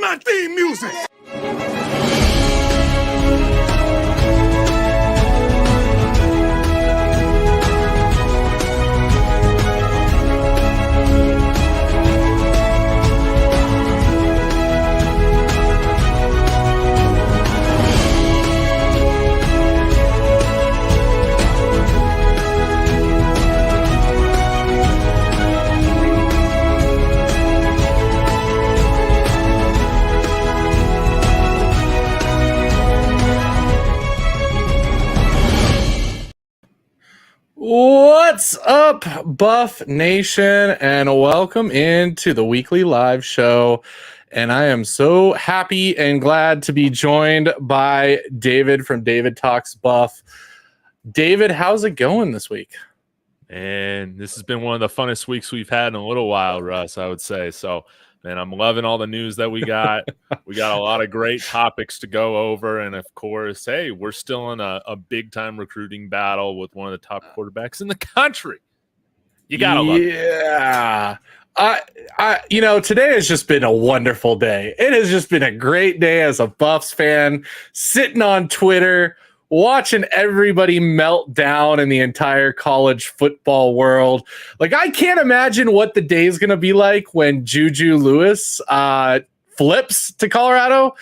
my theme music. What's up, Buff Nation, and welcome into the weekly live show. And I am so happy and glad to be joined by David from David Talks Buff. David, how's it going this week? And this has been one of the funnest weeks we've had in a little while, Russ, I would say. So, man, I'm loving all the news that we got. We got a lot of great topics to go over. And, of course, hey, we're still in a big-time recruiting battle with one of the top quarterbacks in the country. You got to love it. Yeah. Today has just been a wonderful day. It has just been a great day as a Buffs fan, sitting on Twitter, watching everybody melt down in the entire college football world. Like, I can't imagine what the day is going to be like when Julian Lewis flips to Colorado,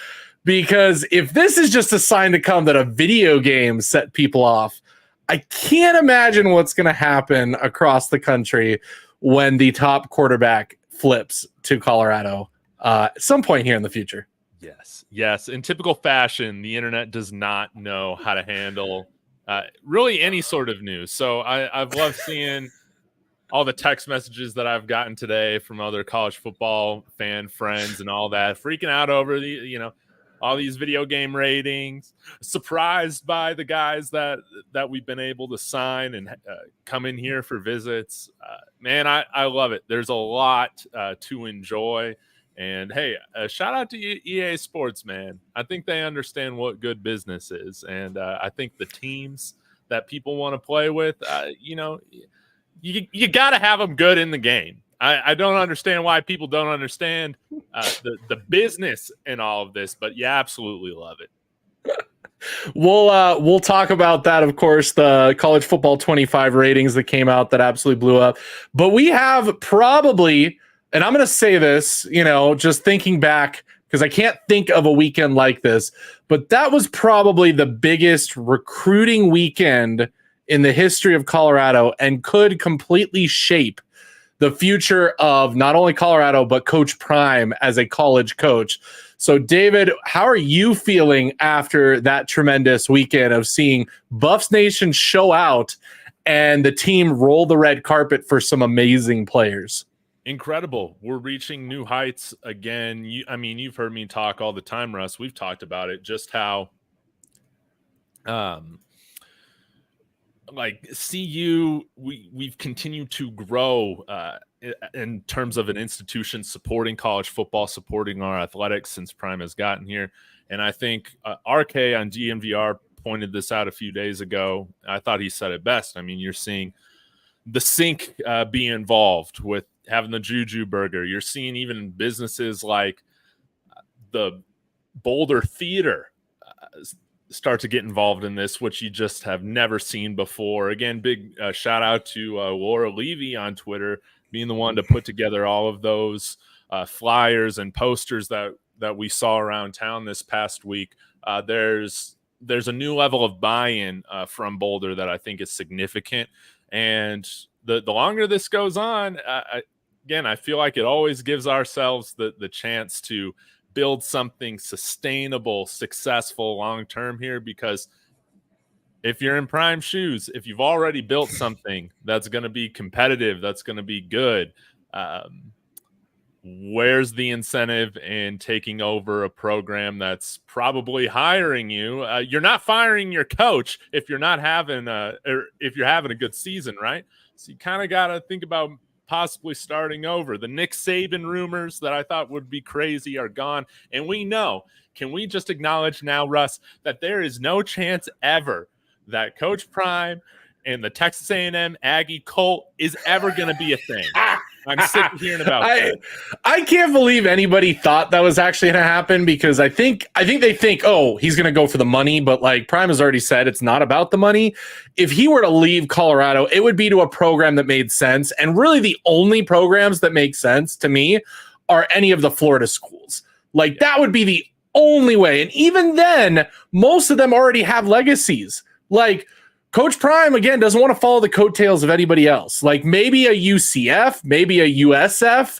because if this is just a sign to come that a video game set people off, I can't imagine what's going to happen across the country when the top quarterback flips to Colorado at some point here in the future. Yes. In typical fashion, the internet does not know how to handle really any sort of news. So I've loved seeing all the text messages that I've gotten today from other college football fan friends and all that, freaking out over all these video game ratings, surprised by the guys that we've been able to sign and come in here for visits. Man, I love it. There's a lot to enjoy. And, hey, shout out to EA Sports, man. I think they understand what good business is. And I think the teams that people want to play with, you got to have them good in the game. I don't understand why people don't understand the business in all of this, but you absolutely love it. We'll talk about that, of course, the college football 25 ratings that came out that absolutely blew up. But we have probably, and I'm going to say this, just thinking back, because I can't think of a weekend like this, but that was probably the biggest recruiting weekend in the history of Colorado and could completely shape the future of not only Colorado, but Coach Prime as a college coach. So, David, how are you feeling after that tremendous weekend of seeing Buffs Nation show out and the team roll the red carpet for some amazing players? Incredible. We're reaching new heights again. You've heard me talk all the time, Russ. We've talked about it, just how CU, we've continued to grow in terms of an institution supporting college football, supporting our athletics since Prime has gotten here. And I think RK on DNVR pointed this out a few days ago. I thought he said it best. I mean, you're seeing the sink be involved with having the Juju Burger. You're seeing even businesses like the Boulder Theater start to get involved in this, which you just have never seen before. Again, big shout out to Laura Levy on Twitter, being the one to put together all of those flyers and posters that we saw around town this past week. There's a new level of buy-in from Boulder that I think is significant. And the longer this goes on, I feel like it always gives ourselves the chance to build something sustainable, successful, long-term here, because if you're in Prime shoes, if you've already built something that's going to be competitive, that's going to be good, where's the incentive in taking over a program that's probably hiring you? You're not firing your coach if you're not having if you're having a good season, right? So you kind of got to think about possibly starting over. The Nick Saban rumors that I thought would be crazy are gone. And we know, can we just acknowledge now, Russ, that there is no chance ever that Coach Prime and the Texas A&M Aggie cult is ever going to be a thing. I'm sick of hearing about that. I can't believe anybody thought that was actually going to happen, because I think they think, oh, he's going to go for the money, but like Prime has already said, it's not about the money. If he were to leave Colorado, it would be to a program that made sense, and really the only programs that make sense to me are any of the Florida schools. Like that would be the only way, and even then, most of them already have legacies. Like Coach Prime, again, doesn't want to follow the coattails of anybody else. Like maybe a UCF, maybe a USF,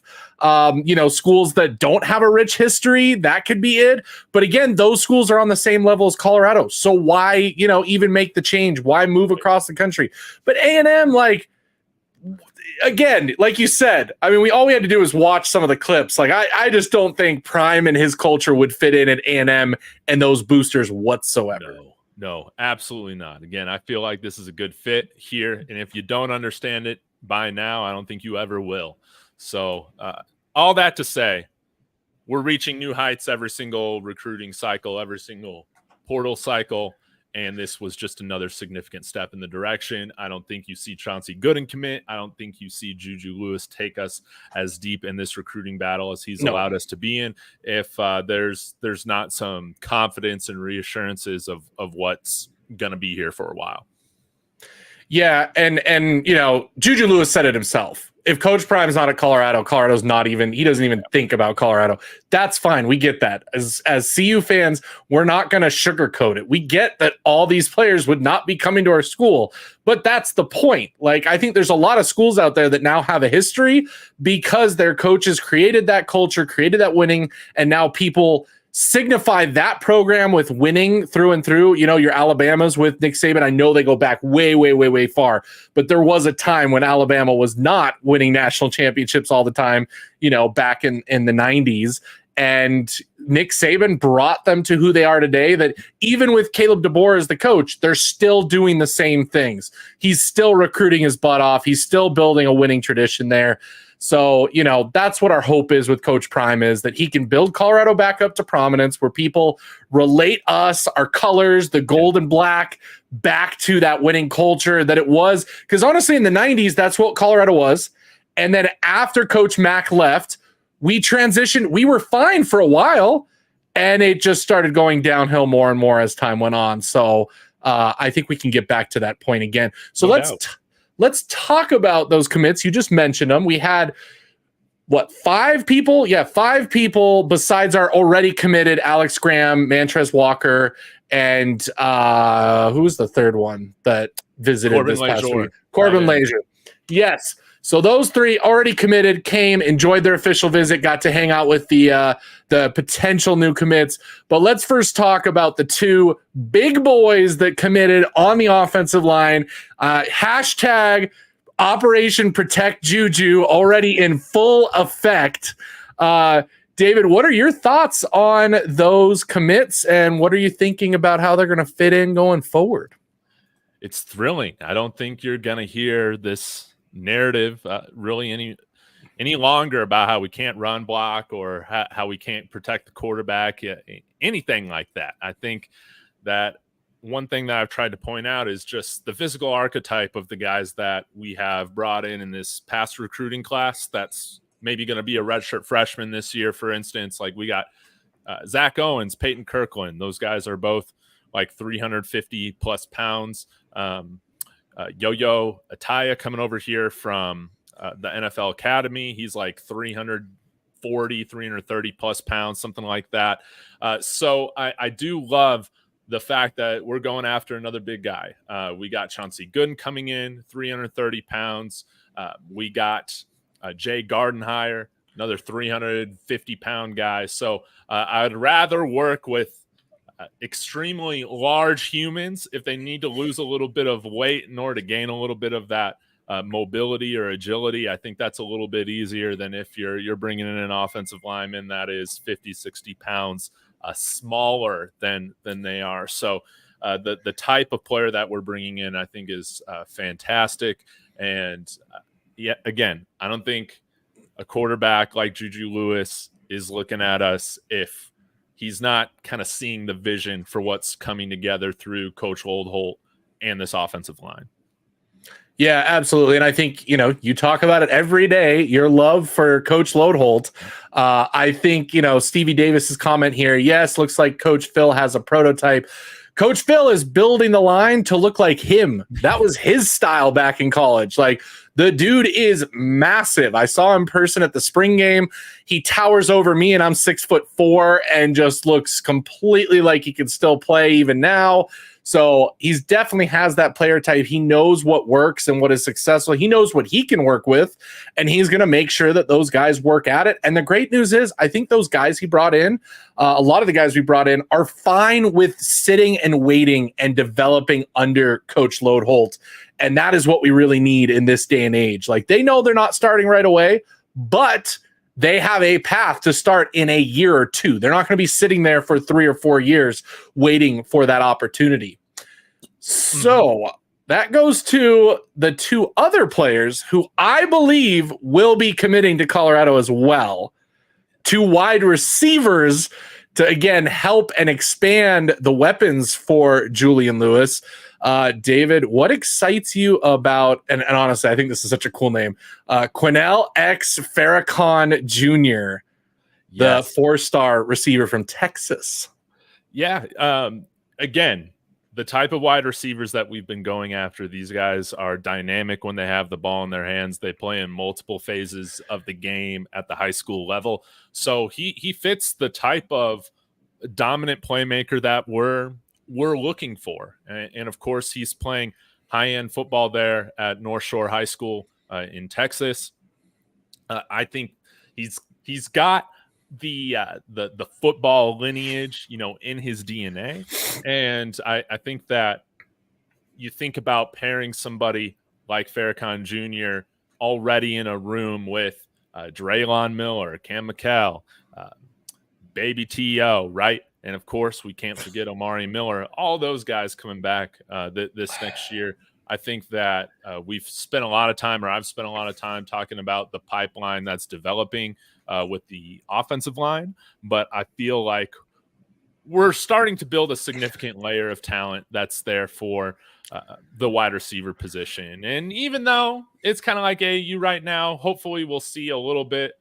schools that don't have a rich history, that could be it. But again, those schools are on the same level as Colorado. So why, even make the change? Why move across the country? But A&M, like, again, like you said, I mean, all we had to do was watch some of the clips. Like, I just don't think Prime and his culture would fit in at A&M and those boosters whatsoever. No, absolutely not. Again, I feel like this is a good fit here. And if you don't understand it by now, I don't think you ever will. So all that to say, we're reaching new heights every single recruiting cycle, every single portal cycle. And this was just another significant step in the direction. I don't think you see Chauncey Gooden commit. I don't think you see Juju Lewis take us as deep in this recruiting battle as he's allowed us to be in. If there's not some confidence and reassurances of what's going to be here for a while. Yeah, and Juju Lewis said it himself. If Coach Prime's not at Colorado, Colorado's not even, he doesn't even think about Colorado. That's fine. We get that. As CU fans, we're not going to sugarcoat it. We get that all these players would not be coming to our school, but that's the point. Like, I think there's a lot of schools out there that now have a history because their coaches created that culture, created that winning, and now people signify that program with winning through and through. Your Alabamas with Nick Saban, I know they go back way, way, way, way far, but there was a time when Alabama was not winning national championships all the time, back in the 90s. And Nick Saban brought them to who they are today, that even with Caleb DeBoer as the coach, they're still doing the same things. He's still recruiting his butt off. He's still building a winning tradition there. So, that's what our hope is with Coach Prime, is that he can build Colorado back up to prominence where people relate us, our colors, the gold and black, back to that winning culture that it was. Because honestly, in the 90s, that's what Colorado was. And then after Coach Mack left, we transitioned. We were fine for a while, and it just started going downhill more and more as time went on. So I think we can get back to that point again. So let's talk about those commits. You just mentioned them. We had, 5 people? Yeah, 5 people besides our already committed Alex Graham, Mantrez Walker, and who was the third one that visited Corbin this past Lejeune. week? Corbin Lejeune. Yes. So those 3 already committed, came, enjoyed their official visit, got to hang out with the potential new commits. But let's first talk about the 2 big boys that committed on the offensive line. Hashtag Operation Protect Juju already in full effect. David, what are your thoughts on those commits, and what are you thinking about how they're going to fit in going forward? It's thrilling. I don't think you're going to hear this narrative really any longer about how we can't run block or how we can't protect the quarterback, anything like that. I think that one thing that I've tried to point out is just the physical archetype of the guys that we have brought in this past recruiting class. That's maybe going to be a redshirt freshman this year, for instance. Like we got Zach Owens, Peyton Kirkland. Those guys are both like 350 plus pounds. Yo-Yo Ataya coming over here from the NFL Academy. He's like 340, 330 plus pounds, something like that. So I do love the fact that we're going after another big guy. We got Chauncey Gooden coming in, 330 pounds. We got Jay Gardenhire, another 350-pound guy. So I'd rather work with extremely large humans if they need to lose a little bit of weight in order to gain a little bit of that mobility or agility. I think that's a little bit easier than if you're bringing in an offensive lineman that is 50, 60 pounds smaller than they are. So the type of player that we're bringing in, I think, is fantastic. And again, I don't think a quarterback like Juju Lewis is looking at us if he's not kind of seeing the vision for what's coming together through Coach Oldholt and this offensive line. Yeah, absolutely. And I think, you talk about it every day, your love for Coach Loadholt. I think, Stevie Davis's comment here, yes, looks like Coach Phil has a prototype. Coach Phil is building the line to look like him. That was his style back in college. Like, the dude is massive. I saw him in person at the spring game. He towers over me, and I'm 6'4" and just looks completely like he can still play even now. So he's definitely has that player type. He knows what works and what is successful. He knows what he can work with, and he's going to make sure that those guys work at it. And the great news is, I think those guys he brought in, a lot of the guys we brought in are fine with sitting and waiting and developing under Coach Loadholt. And that is what we really need in this day and age. Like, they know they're not starting right away, but they have a path to start in a year or two. They're not going to be sitting there for 3 or 4 years waiting for that opportunity. So that goes to the two other players who I believe will be committing to Colorado as well. Two wide receivers to, again, help and expand the weapons for Julian Lewis. David, what excites you about, and honestly, I think this is such a cool name, Quinnell X Farrakhan Jr., the 4-star receiver from Texas? Yeah. Again, the type of wide receivers that we've been going after, these guys are dynamic when they have the ball in their hands. They play in multiple phases of the game at the high school level. So he fits the type of dominant playmaker that we're looking for. And of course, he's playing high-end football there at North Shore High School in Texas. I think he's got the football lineage, in his DNA. And I think that you think about pairing somebody like Farrakhan Jr. already in a room with Draylon Miller, Cam McKell, Baby T.O., right? And of course, we can't forget Omari Miller, all those guys coming back this next year. I think that I've spent a lot of time talking about the pipeline that's developing with the offensive line, but I feel like we're starting to build a significant layer of talent that's there for the wide receiver position. And even though it's kind of like AAU right now, hopefully we'll see a little bit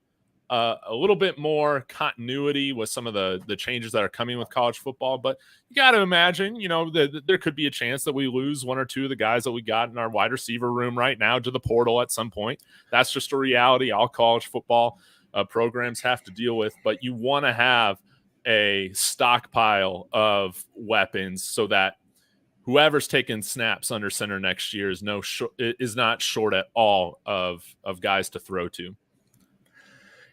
more continuity with some of the changes that are coming with college football. But you got to imagine, that there could be a chance that we lose one or two of the guys that we got in our wide receiver room right now to the portal at some point. That's just a reality all college football programs have to deal with. But you want to have a stockpile of weapons so that whoever's taking snaps under center next year is not short at all of guys to throw to.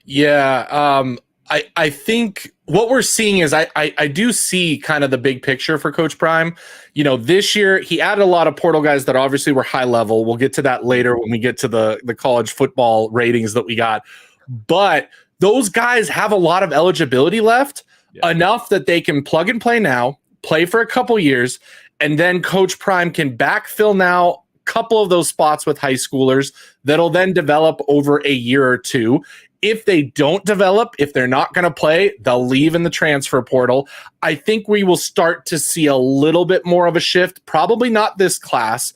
Yeah, I think what we're seeing is I do see kind of the big picture for Coach Prime. This year he added a lot of portal guys that obviously were high level. We'll get to that later when we get to the college football ratings that we got. But those guys have a lot of eligibility left, enough that they can plug and play now, play for a couple years, and then Coach Prime can backfill now couple of those spots with high schoolers that'll then develop over a year or two. If they don't develop, if they're not going to play, they'll leave in the transfer portal. I think we will start to see a little bit more of a shift, probably not this class.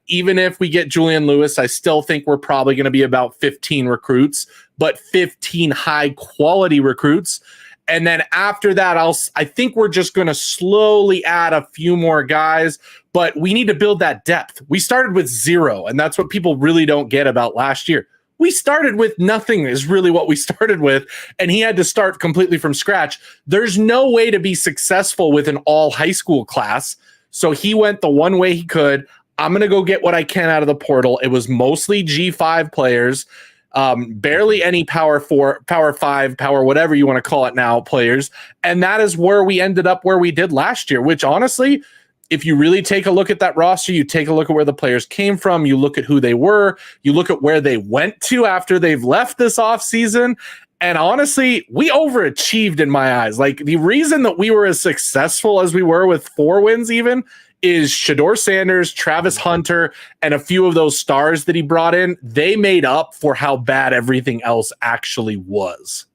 Even if we get Julian Lewis, I still think we're probably going to be about 15 recruits, but 15 high quality recruits. And then after that, I think we're just going to slowly add a few more guys, but we need to build that depth. We started with 0, and that's what people really don't get about last year. We started with nothing is really what we started with, and he had to start completely from scratch. There's no way to be successful with an all high school class. So he went the one way he could. I'm going to go get what I can out of the portal. It was mostly G5 players. Barely any power 4, power 5, power whatever you want to call it now players. And that is where we ended up where we did last year, which honestly, if you really take a look at that roster, you take a look at where the players came from, you look at who they were, you look at where they went to after they've left this offseason. And honestly, we overachieved in my eyes. Like, the reason that we were as successful as we were with 4 wins even is Shador Sanders, Travis Hunter, and a few of those stars that he brought in. They made up for how bad everything else actually was.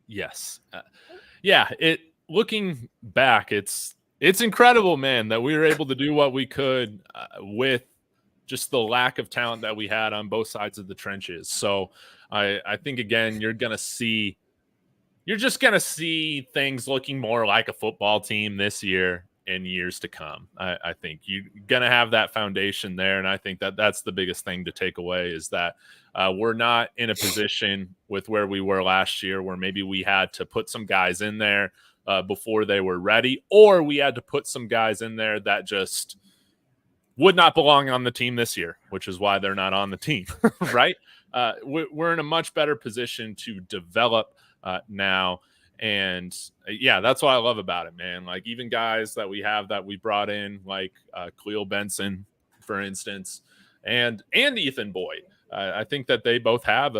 Yes. Looking back, it's incredible, man, that we were able to do what we could with just the lack of talent that we had on both sides of the trenches. So I think, again, you're just going to see things looking more like a football team this year and years to come. I think you're going to have that foundation there. And I think that that's the biggest thing to take away, is that we're not in a position with where we were last year, where maybe we had to put some guys in there before they were ready, or we had to put some guys in there that just would not belong on the team this year, which is why they're not on the team, right? We're in a much better position to develop now. And yeah, that's what I love about it, man. Like, even guys that we brought in, like Cleo Benson, for instance, and Ethan Boyd. I think that they both have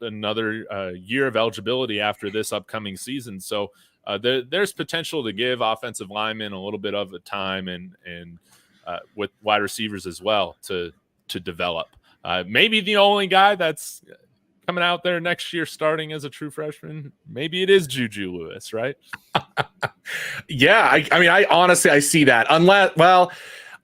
another year of eligibility after this upcoming season. So there's potential to give offensive linemen a little bit of a time, and with wide receivers as well to develop. Maybe the only guy that's coming out there next year starting as a true freshman, maybe it is Juju Lewis, right? Yeah, I mean, I honestly see that.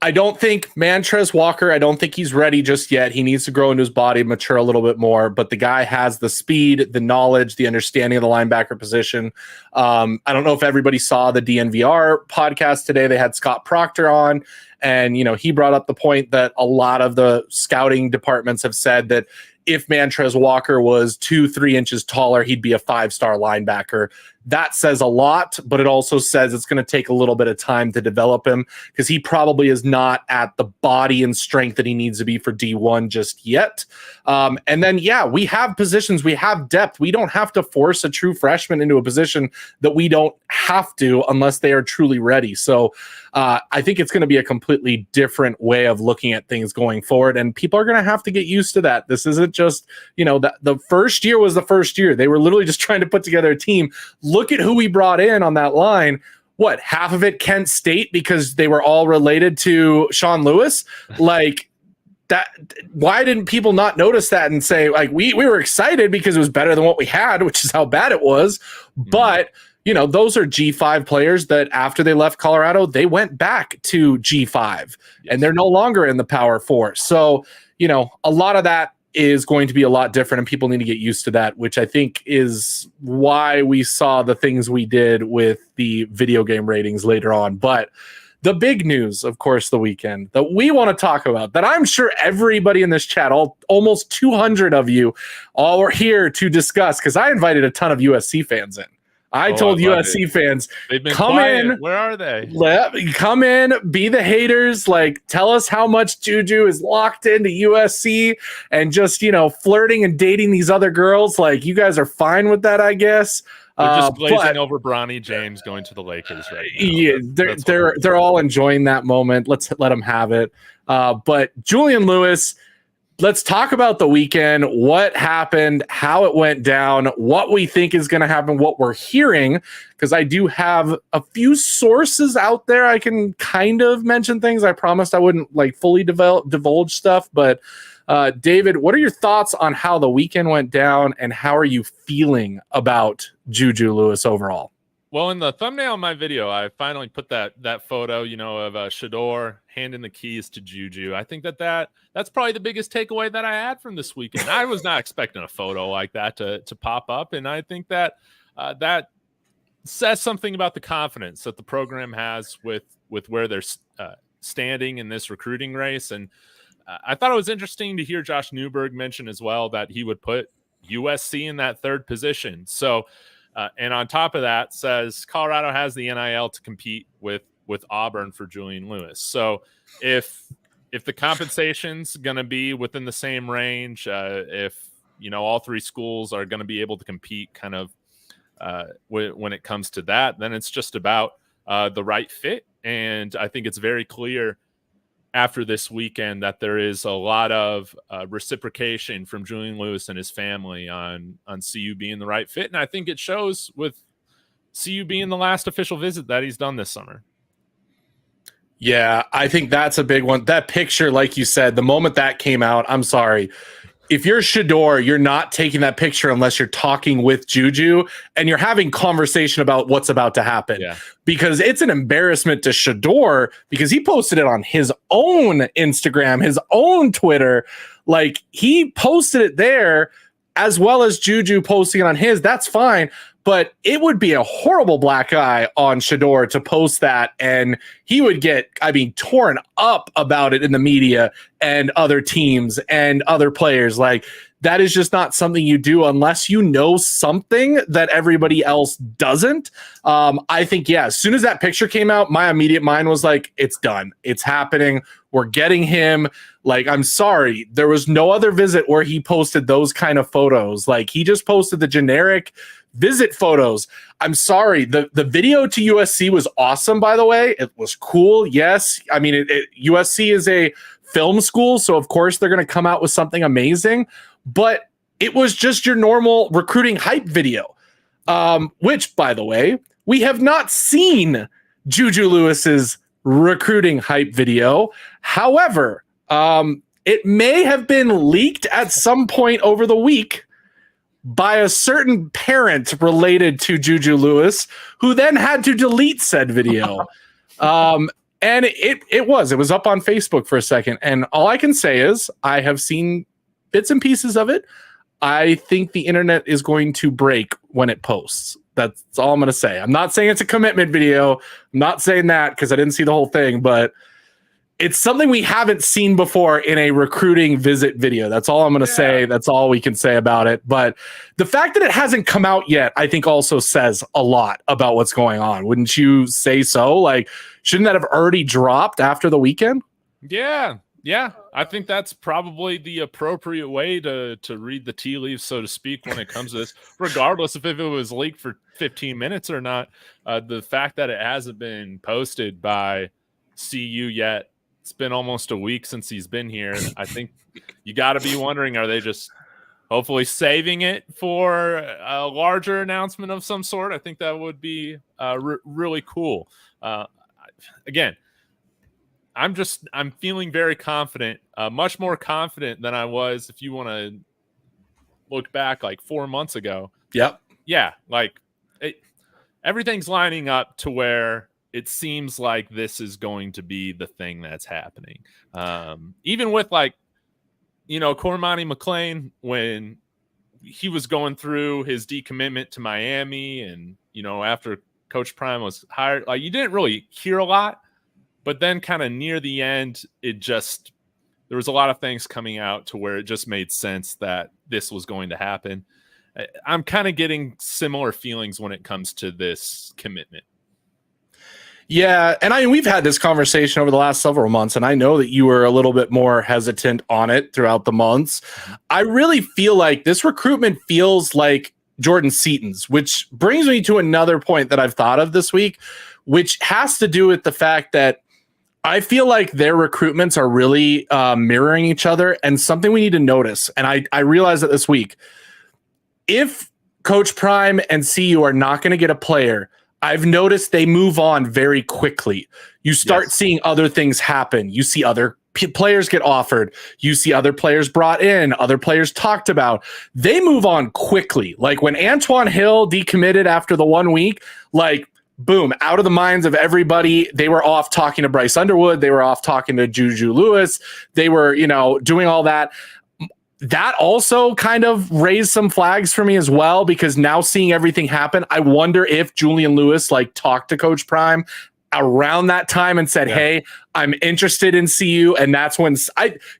I don't think Mantrez Walker, I don't think he's ready just yet. He needs to grow into his body, mature a little bit more, but the guy has the speed, the knowledge, the understanding of the linebacker position. I don't know if everybody saw the DNVR podcast today. They had Scott Proctor on, and he brought up the point that a lot of the scouting departments have said that if Mantrez Walker was 2-3 inches taller, he'd be a 5-star linebacker. That says a lot, but it also says it's going to take a little bit of time to develop him, because he probably is not at the body and strength that he needs to be for D1 just yet. And then, yeah, we have positions, we have depth. We don't have to force a true freshman into a position that we don't have to unless they are truly ready. So I think it's going to be a completely different way of looking at things going forward, and people are going to have to get used to that. This isn't just, the first year was the first year. They were literally just trying to put together a team. Look at who we brought in on that line. What, half of it Kent State, because they were all related to Sean Lewis? Like that. Why didn't people not notice that and say, like, we were excited because it was better than what we had, which is how bad it was. But those are G5 players that after they left Colorado, they went back to G5, and they're no longer in the Power 4. So, a lot of that is going to be a lot different, and people need to get used to that, which I think is why we saw the things we did with the video game ratings later on. But the big news, of course, the weekend that we want to talk about, that I'm sure everybody in this chat, almost 200 of you, all are here to discuss, because I invited a ton of USC fans in. I told USC fans, they've been come quiet. in. Where are they? Come in, be the haters. Like, tell us how much Juju is locked into USC and just, flirting and dating these other girls. Like, you guys are fine with that, I guess. They're just glazing over Bronny James going to the Lakers right now. Yeah, they're all enjoying that moment. Let's let them have it. But Julian Lewis, let's talk about the weekend, what happened, how it went down, what we think is going to happen, what we're hearing, because I do have a few sources out there. I can kind of mention things. I promised I wouldn't fully divulge stuff. But David, what are your thoughts on how the weekend went down, and how are you feeling about Juju Lewis overall? Well, in the thumbnail of my video, I finally put that photo, of Shador handing the keys to Juju. I think that's probably the biggest takeaway that I had from this weekend. I was not expecting a photo like that to pop up, and I think that that says something about the confidence that the program has with where they're standing in this recruiting race. And I thought it was interesting to hear Josh Newberg mention as well that he would put USC in that third position. So. And on top of that, says Colorado has the NIL to compete with Auburn for Julian Lewis. So if the compensation's going to be within the same range, if all three schools are going to be able to compete, kind of when it comes to that, then it's just about the right fit. And I think it's very clear after this weekend that there is a lot of reciprocation from Julian Lewis and his family on CU being the right fit. And I think it shows with CU being the last official visit that he's done this summer. Yeah, I think that's a big one. That picture, like you said, the moment that came out, I'm sorry, if you're Shador, you're not taking that picture unless you're talking with Juju and you're having conversation about what's about to happen. Yeah. Because it's an embarrassment to Shador because he posted it on his own Instagram, his own Twitter. Like, he posted it there as well as Juju posting it on his. That's fine. But it would be a horrible black eye on Shador to post that, and he would get, torn up about it in the media and other teams and other players. Like, that is just not something you do unless you know something that everybody else doesn't. I think, as soon as that picture came out, my immediate mind was like, it's done. It's happening. We're getting him. Like, I'm sorry. There was no other visit where he posted those kind of photos. Like, he just posted the generic visit photos. I'm sorry. The video to USC was awesome, by the way. It was cool. Yes. USC is a film school, so of course they're going to come out with something amazing. But it was just your normal recruiting hype video, which, by the way, we have not seen Juju Lewis's recruiting hype video. However, it may have been leaked at some point over the week by a certain parent related to Juju Lewis, who then had to delete said video. And it was up on Facebook for a second. And all I can say is I have seen bits and pieces of it. I think the internet is going to break when it posts. That's all I'm going to say. I'm not saying it's a commitment video. I'm not saying that because I didn't see the whole thing, but it's something we haven't seen before in a recruiting visit video. That's all I'm going to say. That's all we can say about it. But the fact that it hasn't come out yet, I think also says a lot about what's going on. Wouldn't you say so? Like, shouldn't that have already dropped after the weekend? Yeah. I think that's probably the appropriate way to read the tea leaves, so to speak, when it comes to this, regardless of if it was leaked for 15 minutes or not. The fact that it hasn't been posted by CU yet, it's been almost a week since he's been here. I think you got to be wondering, are they just hopefully saving it for a larger announcement of some sort? I think that would be really cool. Again, I'm feeling very confident, much more confident than I was if you want to look back like 4 months ago. Yep. Yeah. Like everything's lining up to where it seems like this is going to be the thing that's happening. Even with Cormani McClain, when he was going through his decommitment to Miami and, after Coach Prime was hired, like, you didn't really hear a lot, but then kind of near the end, there was a lot of things coming out to where it just made sense that this was going to happen. I'm kind of getting similar feelings when it comes to this commitment. Yeah, and we've had this conversation over the last several months, and I know that you were a little bit more hesitant on it throughout the months. I really feel like this recruitment feels like Jordan Seaton's, which brings me to another point that I've thought of this week, which has to do with the fact that I feel like their recruitments are really mirroring each other, and something we need to notice, and I realized that this week, if Coach Prime and CU are not going to get a player, I've noticed they move on very quickly. You start seeing other things happen. You see other players get offered. You see other players brought in, other players talked about. They move on quickly. Like when Antoine Hill decommitted after the 1 week, like, boom, out of the minds of everybody. They were off talking to Bryce Underwood. They were off talking to Juju Lewis. They were, doing all that. That also kind of raised some flags for me as well, because now seeing everything happen, I wonder if Julian Lewis talked to Coach Prime around that time and said, hey, I'm interested in CU. And that's when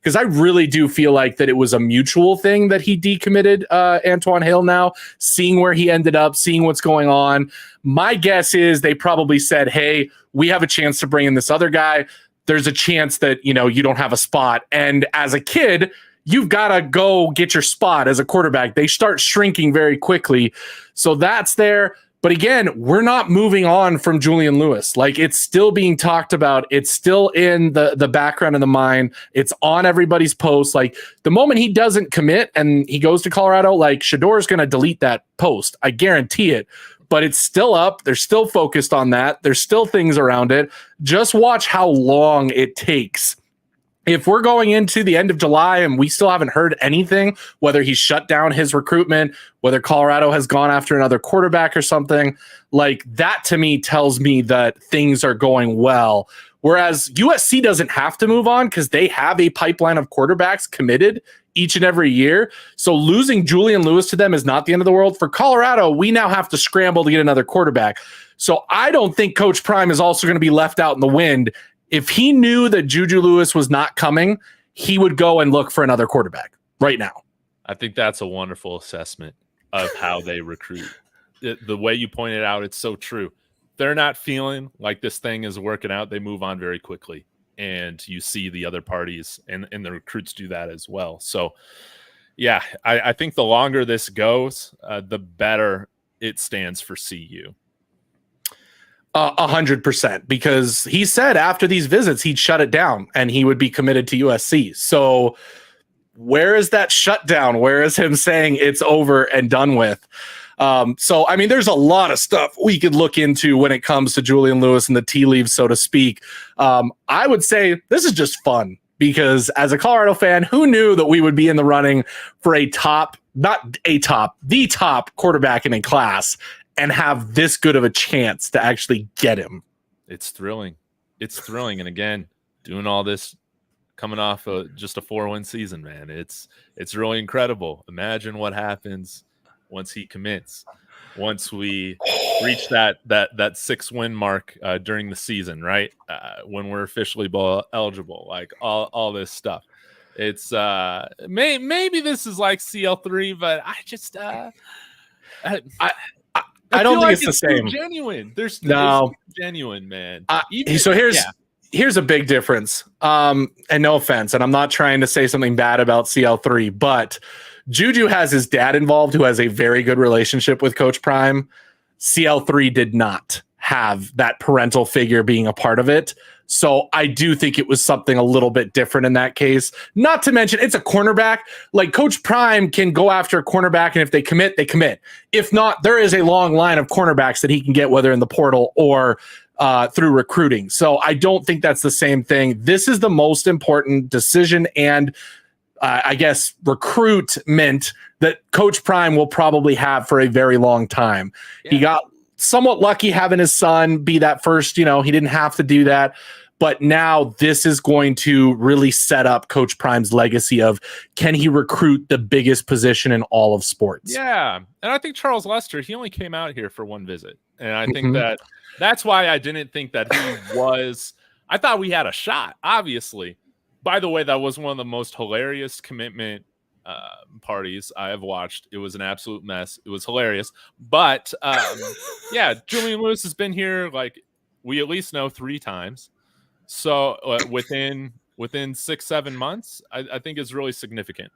because I really do feel like that it was a mutual thing that he decommitted Antoine Hill now, seeing where he ended up, seeing what's going on. My guess is they probably said, hey, we have a chance to bring in this other guy. There's a chance that, you don't have a spot. And as a kid, you've got to go get your spot as a quarterback. They start shrinking very quickly. So that's there. But again, we're not moving on from Julian Lewis. Like, it's still being talked about. It's still in the background of the mind. It's on everybody's post. Like, the moment he doesn't commit and he goes to Colorado, like, Shador's going to delete that post. I guarantee it. But it's still up. They're still focused on that. There's still things around it. Just watch how long it takes if we're going into the end of July and we still haven't heard anything, whether he shut down his recruitment, whether Colorado has gone after another quarterback or something, like that to me tells me that things are going well. Whereas USC doesn't have to move on because they have a pipeline of quarterbacks committed each and every year. So losing Julian Lewis to them is not the end of the world. For Colorado, we now have to scramble to get another quarterback. So I don't think Coach Prime is also going to be left out in the wind. If he knew that Juju Lewis was not coming, he would go and look for another quarterback right now. I think that's a wonderful assessment of how they recruit. The way you pointed out, it's so true. They're not feeling like this thing is working out. They move on very quickly. And you see the other parties and the recruits do that as well. So, yeah, I think the longer this goes, the better it stands for CU. 100%, because he said after these visits, he'd shut it down and he would be committed to USC. So where is that shutdown? Where is him saying it's over and done with? So, I mean, there's a lot of stuff we could look into when it comes to Julian Lewis and the tea leaves, so to speak. I would say this is just fun because as a Colorado fan, who knew that we would be in the running for the top quarterback in a class and have this good of a chance to actually get him? It's thrilling. It's thrilling. And again, doing all this coming off just a 4-win season, man, it's really incredible. Imagine what happens once he commits, once we reach that 6-win mark during the season, right? When we're officially bowl eligible, like all this stuff. It's maybe this is like CL3, but I just I don't think like it's the same. Genuine. There's genuine, man. Here's a big difference. And no offense, and I'm not trying to say something bad about CL3, but Juju has his dad involved who has a very good relationship with Coach Prime. CL3 did not have that parental figure being a part of it. So I do think it was something a little bit different in that case. Not to mention, it's a cornerback. Like Coach Prime can go after a cornerback, and if they commit, they commit. If not, there is a long line of cornerbacks that he can get, whether in the portal or through recruiting. So I don't think that's the same thing. This is the most important decision and I guess recruitment that Coach Prime will probably have for a very long time. Yeah. He got somewhat lucky having his son be that first, he didn't have to do that. But now this is going to really set up Coach Prime's legacy of, can he recruit the biggest position in all of sports? Yeah. And I think Charles Lester, he only came out here for one visit. And I think that's why I didn't think that he was, I thought we had a shot, obviously. By the way, that was one of the most hilarious commitment parties I have watched. It was an absolute mess. It was hilarious. But yeah, Julian Lewis has been here, like, we at least know 3 times. So within 6-7 months, I think is really significant.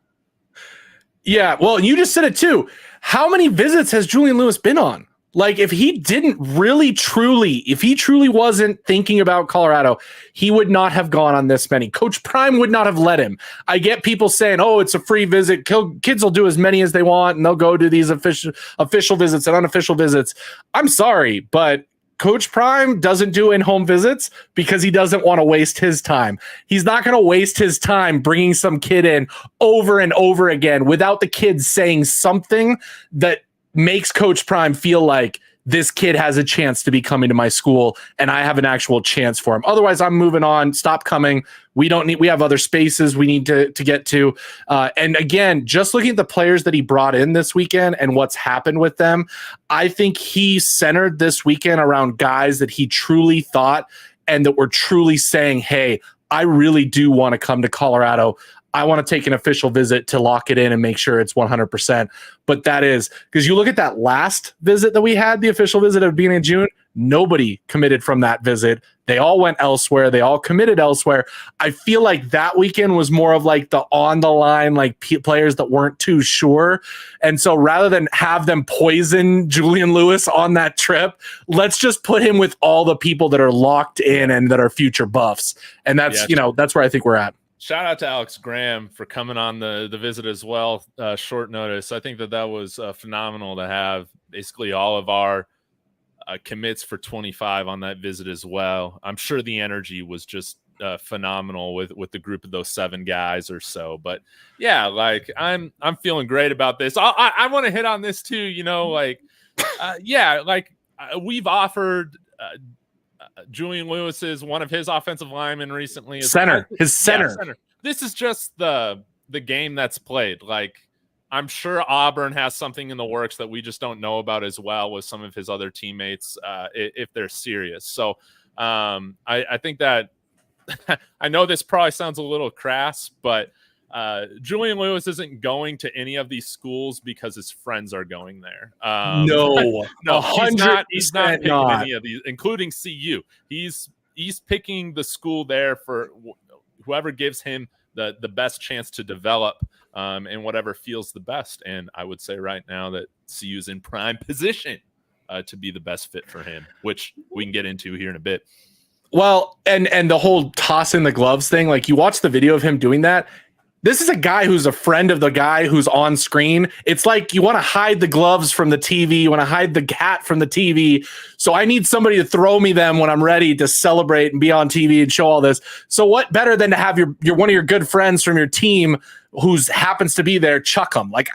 Yeah, well, you just said it too. How many visits has Julian Lewis been on? Like, if he truly wasn't thinking about Colorado, he would not have gone on this many. Coach Prime would not have let him. I get people saying, oh, it's a free visit. Kids will do as many as they want, and they'll go to these official visits and unofficial visits. I'm sorry, but Coach Prime doesn't do in-home visits because he doesn't want to waste his time. He's not going to waste his time bringing some kid in over and over again without the kid saying something that makes Coach Prime feel like this kid has a chance to be coming to my school and I have an actual chance for him. Otherwise, I'm moving on. Stop coming. We have other spaces we need to get to. And again, just looking at the players that he brought in this weekend and what's happened with them, I think he centered this weekend around guys that he truly thought and that were truly saying, hey, I really do want to come to Colorado. I want to take an official visit to lock it in and make sure it's 100%. But that is because you look at that last visit that we had, the official visit at the beginning of June, nobody committed from that visit. They all went elsewhere. They all committed elsewhere. I feel like that weekend was more of like the on the line, like players that weren't too sure. And so rather than have them poison Julian Lewis on that trip, let's just put him with all the people that are locked in and that are future buffs. And that's, that's where I think we're at. Shout out to Alex Graham for coming on the visit as well. Short notice. I think that was phenomenal to have basically all of our commits for 25 on that visit as well. I'm sure the energy was just phenomenal with the group of those 7 guys or so. But yeah, like I'm feeling great about this. I want to hit on this too. We've offered Julian Lewis is one of his offensive linemen recently. Center. Center. This is just the game that's played. Like, I'm sure Auburn has something in the works that we just don't know about as well with some of his other teammates if they're serious. So I think that I know this probably sounds a little crass, but Julian Lewis isn't going to any of these schools because his friends are going there. No, he's not picking any of these, including CU. He's picking the school there for whoever gives him the best chance to develop and whatever feels the best. And I would say right now that CU's in prime position to be the best fit for him, which we can get into here in a bit. Well, and the whole toss in the gloves thing, like you watch the video of him doing that. This is a guy who's a friend of the guy who's on screen. It's like you want to hide the gloves from the TV. You want to hide the hat from the TV. So I need somebody to throw me them when I'm ready to celebrate and be on TV and show all this. So what better than to have your one of your good friends from your team who's happens to be there, chuck them. Like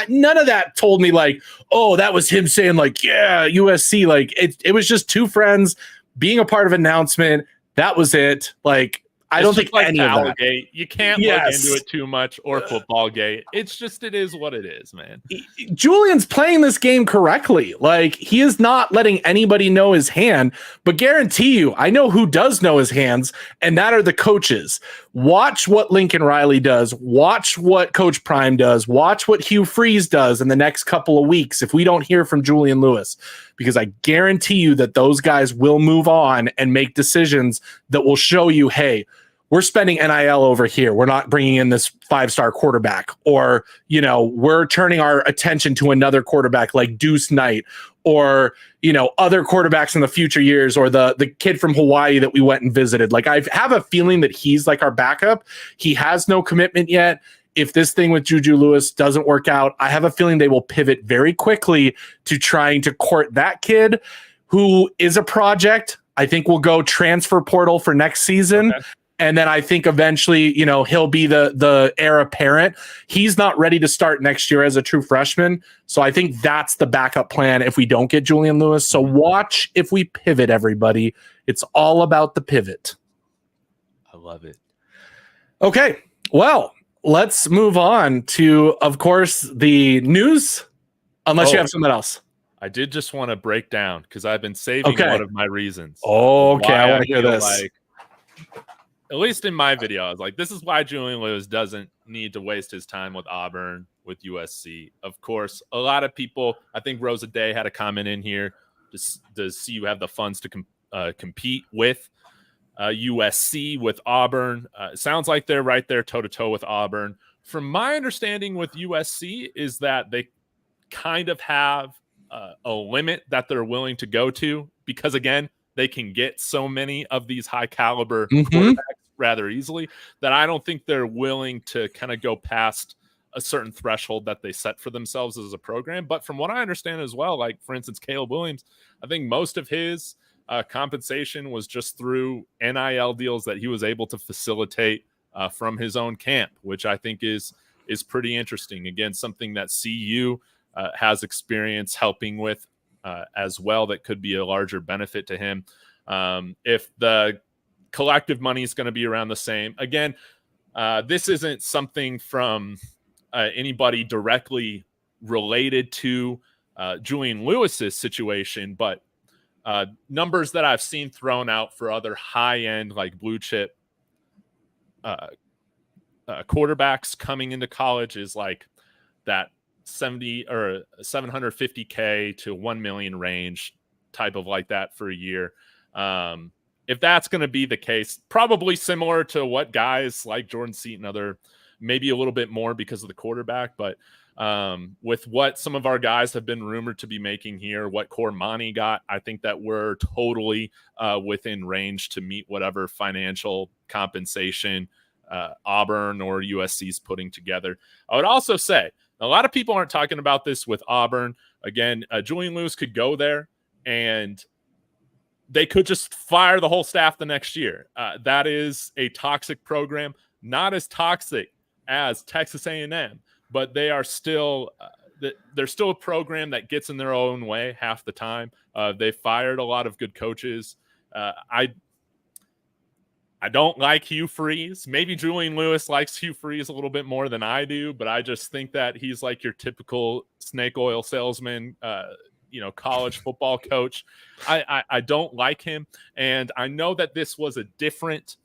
none of that told me like, oh, that was him saying like, yeah, USC. Like it was just 2 friends being a part of an announcement. That was it. Like, I don't think like any of that. Gate. You can't look into it too much, or football gate. It's just, it is what it is, man. Julian's playing this game correctly. Like, he is not letting anybody know his hand, but guarantee you, I know who does know his hands, and that are the coaches. Watch what Lincoln Riley does. Watch what Coach Prime does. Watch what Hugh Freeze does in the next couple of weeks if we don't hear from Julian Lewis, because I guarantee you that those guys will move on and make decisions that will show you, hey, we're spending NIL over here. We're not bringing in this 5-star quarterback, or, we're turning our attention to another quarterback like Deuce Knight, or, other quarterbacks in the future years, or the kid from Hawaii that we went and visited. Like, I have a feeling that he's like our backup. He has no commitment yet. If this thing with Juju Lewis doesn't work out, I have a feeling they will pivot very quickly to trying to court that kid who is a project. I think we'll go transfer portal for next season. Okay. And then I think eventually, he'll be the heir apparent. He's not ready to start next year as a true freshman. So I think that's the backup plan if we don't get Julian Lewis. So watch if we pivot, everybody. It's all about the pivot. I love it. Okay, well, let's move on to, of course, the news, unless you have something else. I did just want to break down, because I've been saving one of my reasons. Okay, I want to hear this. At least in my video, I was like, this is why Julian Lewis doesn't need to waste his time with Auburn, with USC. Of course, a lot of people, I think Rosa Day had a comment in here, does CU have the funds to compete with USC, with Auburn? It sounds like they're right there toe-to-toe with Auburn. From my understanding with USC is that they kind of have a limit that they're willing to go to, because, again, they can get so many of these high-caliber quarterbacks rather easily that I don't think they're willing to kind of go past a certain threshold that they set for themselves as a program. But from what I understand as well, like, for instance, Caleb Williams, I think most of his compensation was just through NIL deals that he was able to facilitate from his own camp, which I think is pretty interesting. Again, something that CU has experience helping with as well, that could be a larger benefit to him. If the collective money is going to be around the same, again, this isn't something from anybody directly related to Julian Lewis's situation, but numbers that I've seen thrown out for other high-end, like blue chip quarterbacks coming into college is like that 70 or 750K to 1 million range, type of like that for a year. If that's going to be the case, probably similar to what guys like Jordan Seaton, other, maybe a little bit more because of the quarterback, but with what some of our guys have been rumored to be making here, what Cormani got, I think that we're totally within range to meet whatever financial compensation Auburn or USC is putting together. I would also say, a lot of people aren't talking about this with Auburn. Again, Julian Lewis could go there and they could just fire the whole staff the next year. That is a toxic program, not as toxic as Texas A&M, but they are still they're still a program that gets in their own way half the time. They fired a lot of good coaches. I don't like Hugh Freeze. Maybe Julian Lewis likes Hugh Freeze a little bit more than I do, but I just think that he's like your typical snake oil salesman, college football coach. I don't like him. And I know that this was a different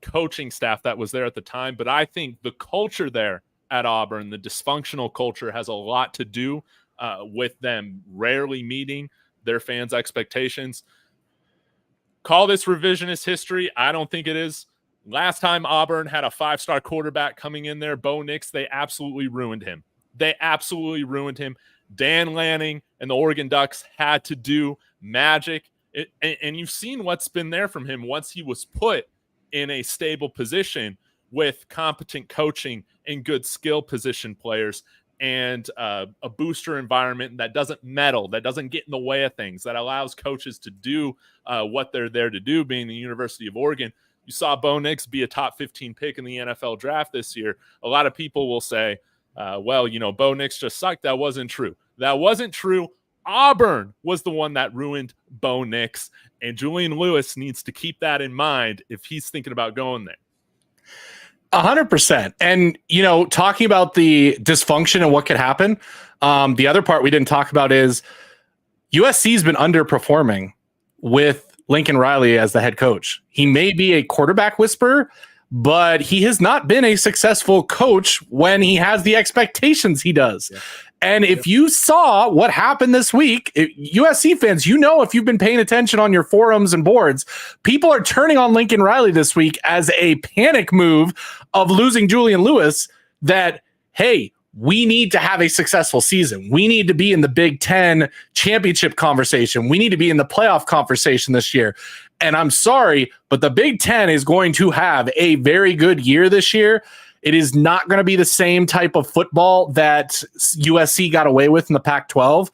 coaching staff that was there at the time, but I think the culture there at Auburn, the dysfunctional culture, has a lot to do with them rarely meeting their fans' expectations. Call this revisionist history. I don't think it is. Last time Auburn had a 5-star quarterback coming in there, Bo Nix, they absolutely ruined him. Dan Lanning and the Oregon Ducks had to do magic. And you've seen what's been there from him once he was put in a stable position with competent coaching and good skill position players and a booster environment that doesn't meddle, that doesn't get in the way of things, that allows coaches to do what they're there to do, being the University of Oregon. You saw Bo Nix be a top 15 pick in the NFL draft this year. A lot of people will say, Bo Nix just sucked. That wasn't true. Auburn was the one that ruined Bo Nix, and Julian Lewis needs to keep that in mind if he's thinking about going there. 100%. And, talking about the dysfunction and what could happen, the other part we didn't talk about is USC's been underperforming with Lincoln Riley as the head coach. He may be a quarterback whisperer, but he has not been a successful coach when he has the expectations he does. Yeah. And if you saw what happened this week, USC fans, if you've been paying attention on your forums and boards, people are turning on Lincoln Riley this week as a panic move of losing Julian Lewis that, hey, we need to have a successful season. We need to be in the Big Ten championship conversation. We need to be in the playoff conversation this year. And I'm sorry, but the Big Ten is going to have a very good year this year. It is not going to be the same type of football that USC got away with in the Pac-12.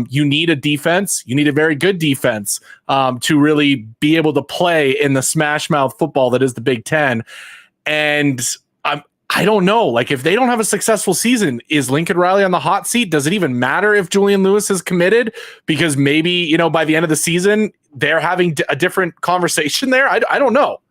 You need a defense. You need a very good defense to really be able to play in the smash mouth football that is the Big Ten. And I don't know. Like, if they don't have a successful season, is Lincoln Riley on the hot seat? Does it even matter if Julian Lewis is committed? Because maybe, by the end of the season, they're having a different conversation there. I don't know.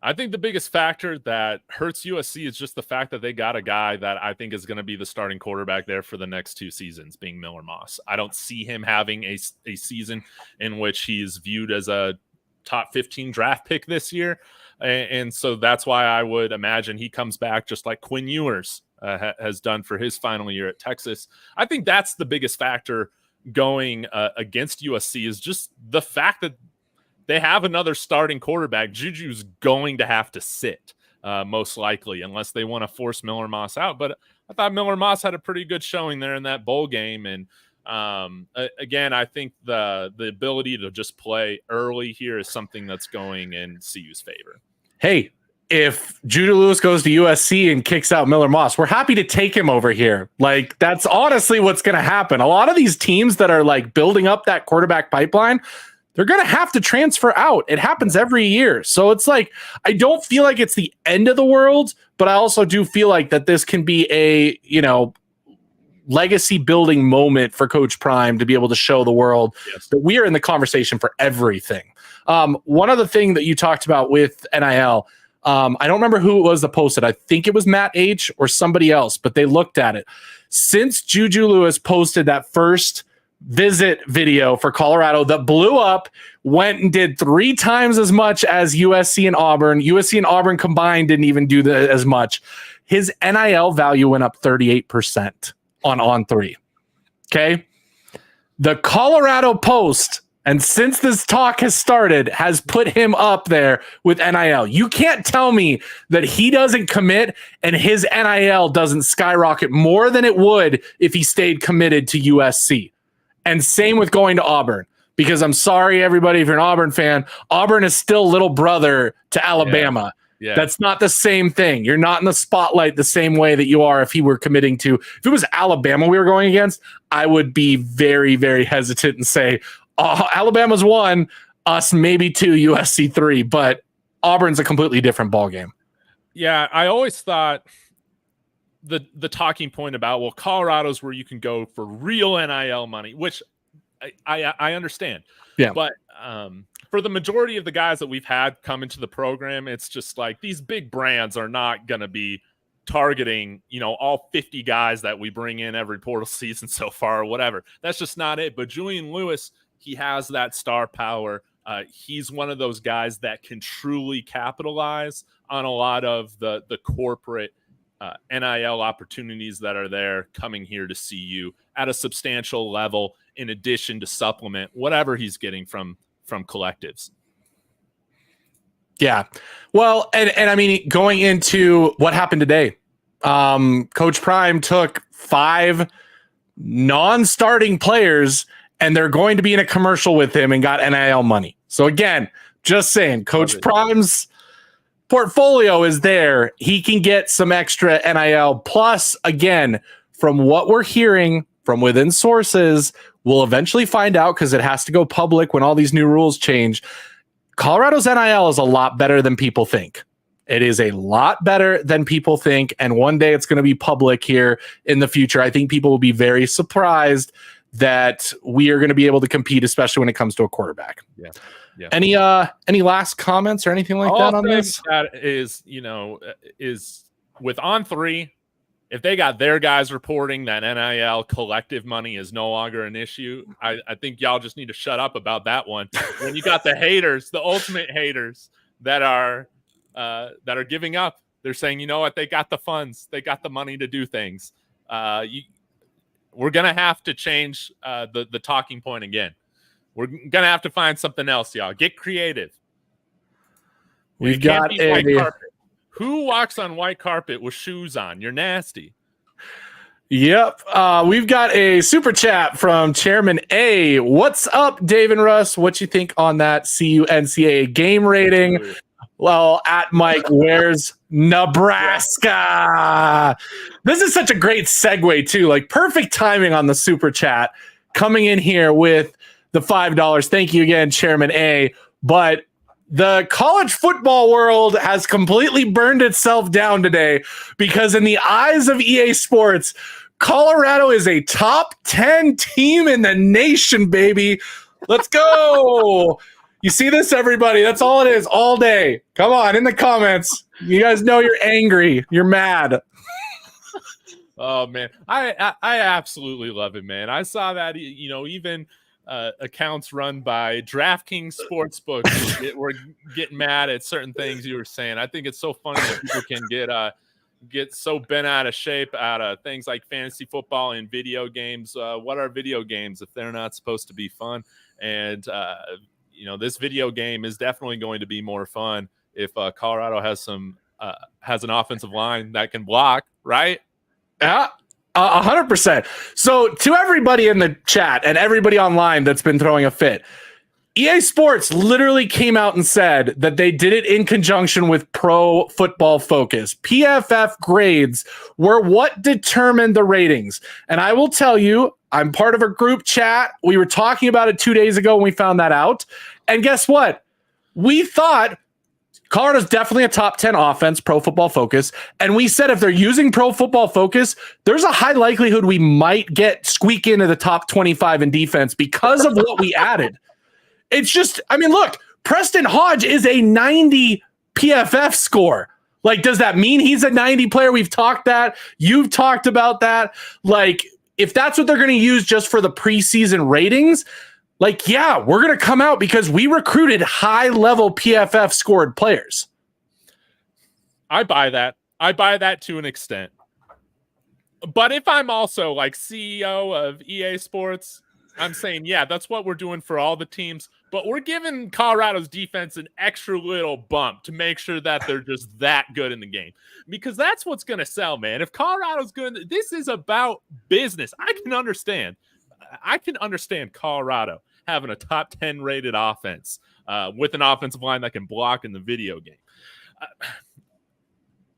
I think the biggest factor that hurts USC is just the fact that they got a guy that I think is going to be the starting quarterback there for the next 2 seasons, being Miller Moss. I don't see him having a season in which he's viewed as a top 15 draft pick this year. And so that's why I would imagine he comes back just like Quinn Ewers has done for his final year at Texas. I think that's the biggest factor going against USC, is just the fact that they have another starting quarterback. Juju's going to have to sit, most likely, unless they want to force Miller Moss out. But I thought Miller Moss had a pretty good showing there in that bowl game. And again, I think the ability to just play early here is something that's going in CU's favor. Hey, if Juju Lewis goes to USC and kicks out Miller Moss, we're happy to take him over here. Like, that's honestly what's going to happen. A lot of these teams that are like building up that quarterback pipeline, they're going to have to transfer out. It happens every year. So it's like, I don't feel like it's the end of the world, but I also do feel like that this can be a, legacy building moment for Coach Prime to be able to show the world that we are in the conversation for everything. One other thing that you talked about with NIL, I don't remember who it was that posted. I think it was Matt H or somebody else, but they looked at it. Since Juju Lewis posted that first visit video for Colorado that blew up, went and did 3 times as much as USC and Auburn. USC and Auburn combined didn't even do as much. His NIL value went up 38% on 3. Okay. The Colorado Post, and since this talk has started, has put him up there with NIL. You can't tell me that he doesn't commit and his NIL doesn't skyrocket more than it would if he stayed committed to USC. And same with going to Auburn, because I'm sorry, everybody, if you're an Auburn fan, Auburn is still little brother to Alabama. Yeah. That's not the same thing. You're not in the spotlight the same way that you are if he were committing to. If it was Alabama we were going against, I would be very, very hesitant and say Alabama's 1, us maybe 2, USC 3, but Auburn's a completely different ballgame. Yeah, I always thought the talking point about, well, Colorado's where you can go for real NIL money, which I understand. Yeah. But for the majority of the guys that we've had come into the program, it's just like these big brands are not going to be targeting, all 50 guys that we bring in every portal season so far or whatever. That's just not it. But Julian Lewis, he has that star power. He's one of those guys that can truly capitalize on a lot of the corporate NIL opportunities that are there coming here to see you at a substantial level, in addition to supplement whatever he's getting from collectives. Yeah. Well, and I mean, going into what happened today, Coach Prime took 5 non-starting players and they're going to be in a commercial with him and got NIL money. So again, just saying, Coach Prime's portfolio is there. He can get some extra NIL. Plus, again, from what we're hearing from within sources, we'll eventually find out because it has to go public when all these new rules change. Colorado's NIL is a lot better than people think. It is a lot better than people think. And one day it's going to be public here in the future. I think people will be very surprised that we are going to be able to compete, especially when it comes to a quarterback. Yeah. Yeah. Any last comments or anything like that on this? That is, is with On3, if they got their guys reporting that NIL collective money is no longer an issue, I think y'all just need to shut up about that one. When you got the haters, the ultimate haters that are giving up, they're saying, you know what, they got the funds, they got the money to do things. We're gonna have to change the talking point again. We're gonna have to find something else, y'all. Get creative. We've got white carpet. Who walks on white carpet with shoes on? You're nasty. Yep. We've got a super chat from Chairman A. What's up, Dave and Russ? What you think on that CUNCAA game rating? Well, at Mike, where's Nebraska? This is such a great segue, too. Like, perfect timing on the super chat coming in here with the $5. Thank you again, Chairman A. But the college football world has completely burned itself down today because in the eyes of EA Sports, Colorado is a top 10 team in the nation, baby. Let's go. You see this, everybody? That's all it is all day. Come on, in the comments. You guys know you're angry. You're mad. Oh, man. I absolutely love it, man. I saw that, even accounts run by DraftKings Sportsbook were getting mad at certain things you were saying. I think it's so funny that people can get so bent out of shape out of things like fantasy football and video games. What are video games if they're not supposed to be fun? And this video game is definitely going to be more fun if Colorado has an offensive line that can block, right? Yeah. 100%. So to everybody in the chat and everybody online that's been throwing a fit, EA Sports literally came out and said that they did it in conjunction with Pro Football Focus. PFF grades were what determined the ratings. And I will tell you, I'm part of a group chat. We were talking about it 2 days ago when we found that out. And guess what? We thought Colorado's definitely a top 10 offense, Pro Football Focus. And we said if they're using Pro Football Focus, there's a high likelihood we might squeak into the top 25 in defense because of what we added. It's just, look, Preston Hodge is a 90 PFF score. Like, does that mean he's a 90 player? We've talked that. You've talked about that. Like, if that's what they're going to use just for the preseason ratings, like, yeah, we're going to come out because we recruited high-level PFF scored players. I buy that. I buy that to an extent. But if I'm also like CEO of EA Sports, I'm saying, yeah, that's what we're doing for all the teams. But we're giving Colorado's defense an extra little bump to make sure that they're just that good in the game. Because that's what's going to sell, man. If Colorado's good, this is about business. I can understand Colorado having a top 10 rated offense with an offensive line that can block in the video game.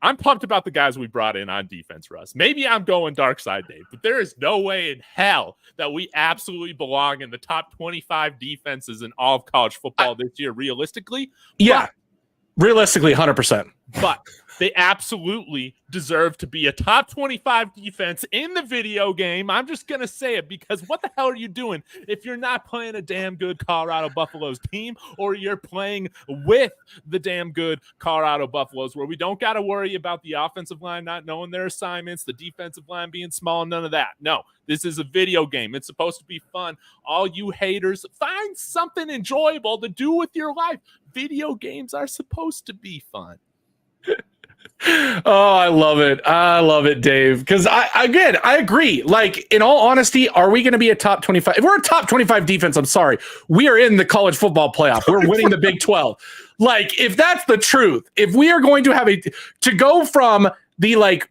I'm pumped about the guys we brought in on defense, Russ. Maybe I'm going dark side, Dave, but there is no way in hell that we absolutely belong in the top 25 defenses in all of college football this year, realistically. Yeah, realistically, 100%. But they absolutely deserve to be a top 25 defense in the video game. I'm just going to say it, because what the hell are you doing if you're not playing a damn good Colorado Buffaloes team, or you're playing with the damn good Colorado Buffaloes, where we don't got to worry about the offensive line not knowing their assignments, the defensive line being small, none of that. No, this is a video game. It's supposed to be fun. All you haters, find something enjoyable to do with your life. Video games are supposed to be fun. Oh, I love it. I love it, Dave. Because I agree. Like, in all honesty, are we going to be a top 25? If we're a top 25 defense, I'm sorry, we are in the college football playoff. We're winning the Big 12. Like, if that's the truth, if we are going to have to go from the like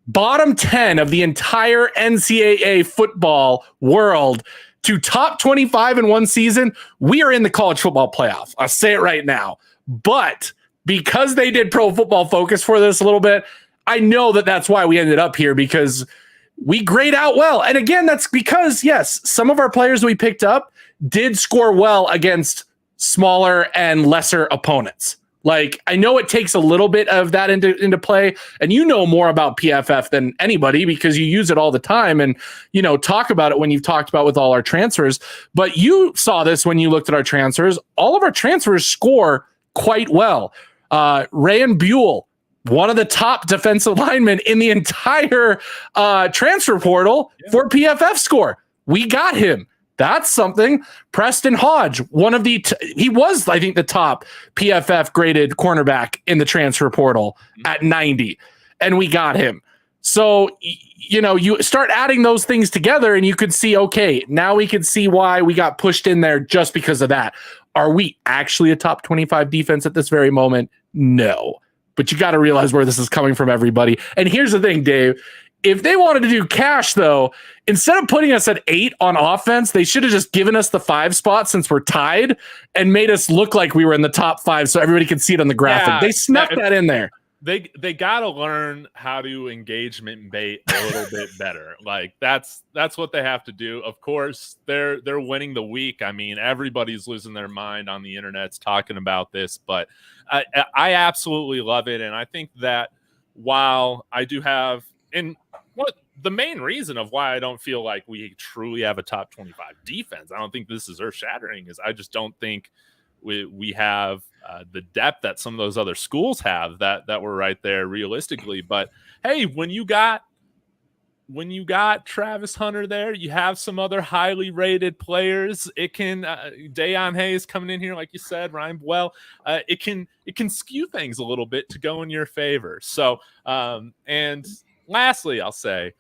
bottom 10 of the entire NCAA football world to top 25 in one season, we are in the college football playoff. I'll say it right now. But because they did Pro Football Focus for this a little bit, I know that that's why we ended up here, because we grade out well. And again, that's because, yes, some of our players we picked up did score well against smaller and lesser opponents. Like, I know it takes a little bit of that into play, and you know more about PFF than anybody because you use it all the time and, you know, talk about it when you've talked about with all our transfers. But you saw this when you looked at our transfers. All of our transfers score quite well. Rayan Buell, one of the top defensive linemen in the entire transfer portal for PFF score. We got him. That's something. Preston Hodge, one of the he was, I think, the top PFF graded cornerback in the transfer portal at 90, and we got him. So, you know, you start adding those things together and you could see, okay, now we can see why we got pushed in there just because of that. Are we actually a top 25 defense at this very moment? No. But you got to realize where this is coming from, everybody. And here's the thing, Dave. If they wanted to do cash, though, instead of putting us at 8 on offense, they should have just given us the 5 spot since we're tied and made us look like we were in the top 5 so everybody could see it on the graphic. Yeah, they snuck that in there. They got to learn how to engagement bait a little bit better. Like that's what they have to do. Of course, they're winning the week. I mean, everybody's losing their mind on the internet's talking about this, but I absolutely love it. And I think that while I do have, and what the main reason of why I don't feel like we truly have a top 25 defense, I don't think this is earth shattering, is I just don't think we have the depth that some of those other schools have that were right there realistically. But hey, when you got Travis Hunter there, you have some other highly rated players. It can Dayon Hayes coming in here, like you said, Ryan Buell. It can skew things a little bit to go in your favor. So and lastly, I'll say,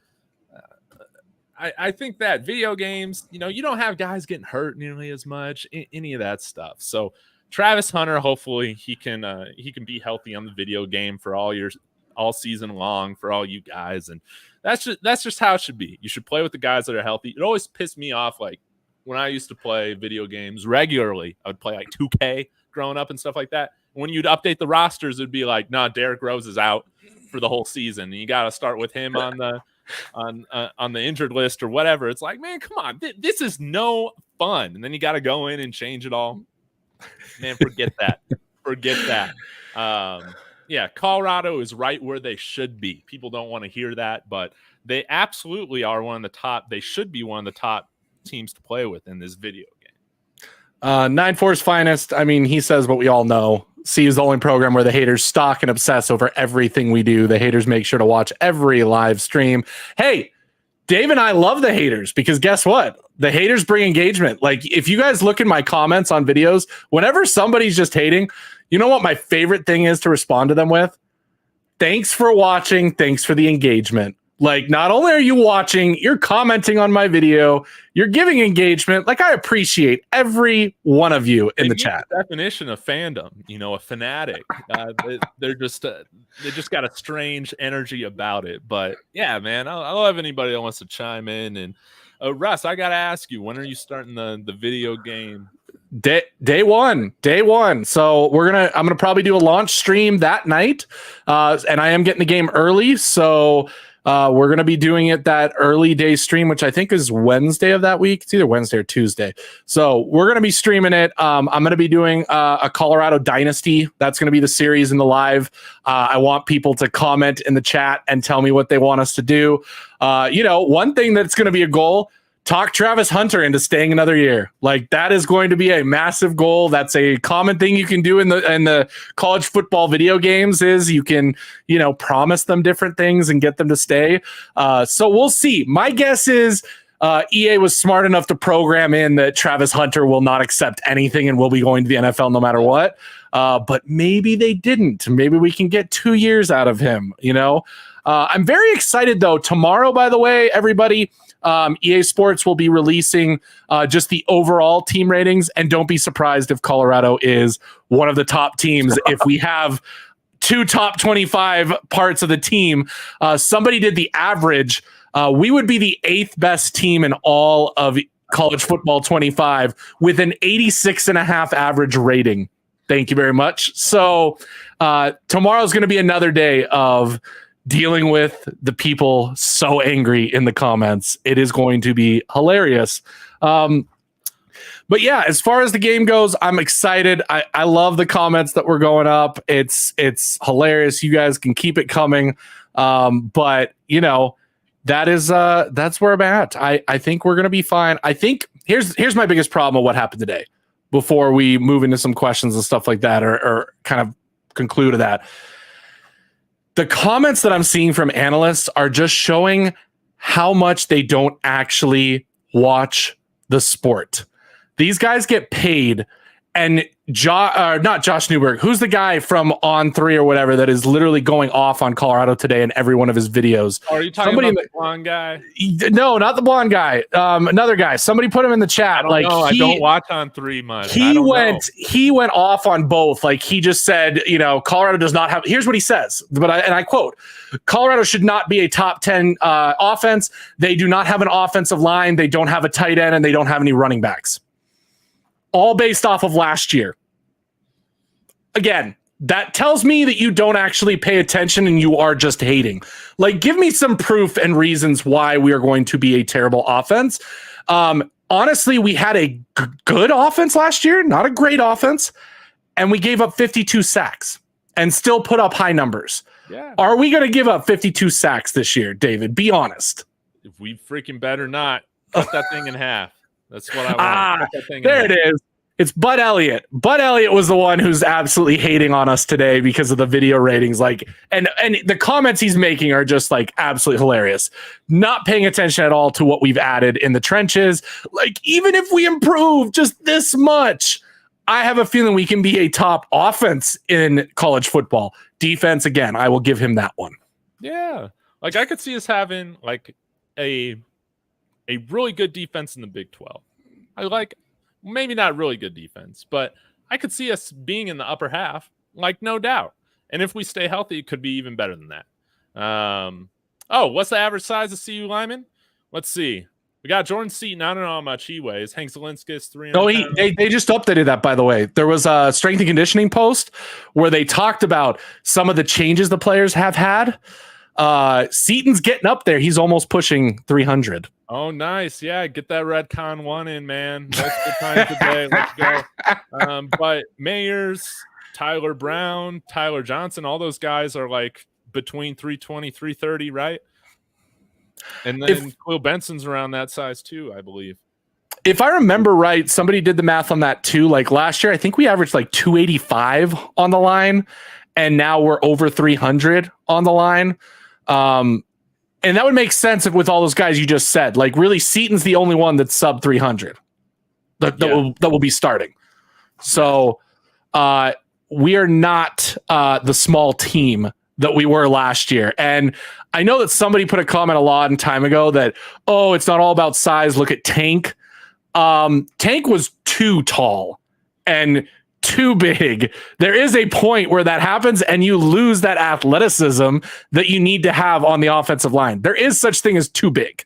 I think that video games, you know, you don't have guys getting hurt nearly as much, any of that stuff. So Travis Hunter, hopefully he can be healthy on the video game for all season long for all you guys. And that's just how it should be. You should play with the guys that are healthy. It always pissed me off. Like when I used to play video games regularly, I would play like 2K growing up and stuff like that. When you'd update the rosters, it'd be like, no, Derrick Rose is out for the whole season. And you got to start with him on the injured list or whatever. It's like, man, come on, this is no fun. And then you got to go in and change it all. Man, forget that. Yeah, Colorado is right where they should be. People don't want to hear that, but they absolutely are one of the top. They should be one of the top teams to play with in this video game. 9-4's finest. I mean, he says what we all know. C is the only program where the haters stalk and obsess over everything we do. The haters make sure to watch every live stream. Hey, Dave and I love the haters because guess what? The haters bring engagement. Like if you guys look in my comments on videos, whenever somebody's just hating, you know what my favorite thing is to respond to them with? Thanks for watching. Thanks for the engagement. Like not only are you watching, you're commenting on my video, you're giving engagement. Like I appreciate every one of you in the chat. The definition of fandom, you know, a fanatic. They just got a strange energy about it. But yeah, man, I love anybody that wants to chime in. And Russ, I got to ask you, when are you starting the video game Day one. So I'm gonna probably do a launch stream that night, and I am getting the game early, so we're gonna be doing it that early day stream, which I think is Wednesday of that week. It's either Wednesday or Tuesday. So we're gonna be streaming it. I'm gonna be doing a Colorado Dynasty. That's gonna be the series in the live. I want people to comment in the chat and tell me what they want us to do. One thing that's gonna be a goal. Talk Travis Hunter into staying another year. Like, that is going to be a massive goal. That's a common thing you can do in the college football video games is you can, promise them different things and get them to stay. So we'll see. My guess is EA was smart enough to program in that Travis Hunter will not accept anything and will be going to the NFL no matter what. But maybe they didn't. Maybe we can get 2 years out of him, I'm very excited, though. Tomorrow, by the way, everybody, EA Sports will be releasing just the overall team ratings, and don't be surprised if Colorado is one of the top teams. If we have 2 top 25 parts of the team, somebody did the average. We would be the 8th best team in all of college football 25 with an 86.5 average rating. Thank you very much. So tomorrow's going to be another day of dealing with the people so angry in the comments. It is going to be hilarious. But yeah, as far as the game goes, I'm excited. I love the comments that were going up. It's hilarious. You guys can keep it coming. But that's where I'm at. I think we're going to be fine. I think here's my biggest problem of what happened today before we move into some questions and stuff like that, or kind of conclude that. The comments that I'm seeing from analysts are just showing how much they don't actually watch the sport. These guys get paid, and not Josh Newberg. Who's the guy from On3 or whatever that is literally going off on Colorado today in every one of his videos? Oh, are you talking about the blonde guy? No, not the blonde guy. Another guy. Somebody put him in the chat. I don't watch On3 much. He went off on both. Like, he just said, Colorado does not have. Here's what he says, and I quote: Colorado should not be a top 10 offense. They do not have an offensive line. They don't have a tight end, and they don't have any running backs. All based off of last year. Again, that tells me that you don't actually pay attention and you are just hating. Like, give me some proof and reasons why we are going to be a terrible offense. Honestly, we had a good offense last year, not a great offense, and we gave up 52 sacks and still put up high numbers. Yeah. Are we going to give up 52 sacks this year, David? Be honest. If we freaking better not, cut that thing in half. That's what I want. There it is. It's Bud Elliott. Bud Elliott was the one who's absolutely hating on us today because of the video ratings. Like, and the comments he's making are just like absolutely hilarious. Not paying attention at all to what we've added in the trenches. Like, even if we improve just this much, I have a feeling we can be a top offense in college football. Defense, again, I will give him that one. Yeah. Like, I could see us having like a really good defense in the Big 12. Maybe not really good defense, but I could see us being in the upper half, like, no doubt. And if we stay healthy, it could be even better than that. What's the average size of CU lineman? Let's see. We got Jordan Seaton. I don't know how much he weighs. Hank Zielinskis, 300 pounds. They just updated that, by the way. There was a strength and conditioning post where they talked about some of the changes the players have had. Seaton's getting up there. He's almost pushing 300. Oh, nice. Yeah, get that Redcon 1 in, man. That's the time today. Let's go. But Mayers, Tyler Brown, Tyler Johnson, all those guys are like between 320, 330, right? And then Khalil Benson's around that size too, I believe. If I remember right, somebody did the math on that too. Like, last year, I think we averaged like 285 on the line, and now we're over 300 on the line. And that would make sense with all those guys you just said. Like, really, Seaton's the only one that's sub 300 that will be starting. So we are not the small team that we were last year. And I know that somebody put a comment a long time ago that, it's not all about size. Look at Tank. Tank was too tall and too big. There is a point where that happens and you lose that athleticism that you need to have on the offensive line. There is such thing as too big.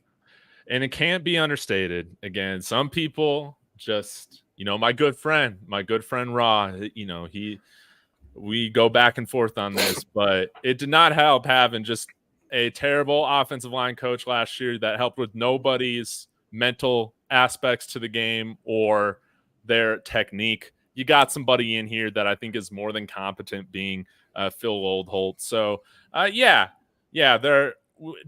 And it can't be understated. Again, some people just my good friend Raw, we go back and forth on this, but it did not help having just a terrible offensive line coach last year that helped with nobody's mental aspects to the game or their technique. You got somebody in here that I think is more than competent, being Phil Oldholt. So,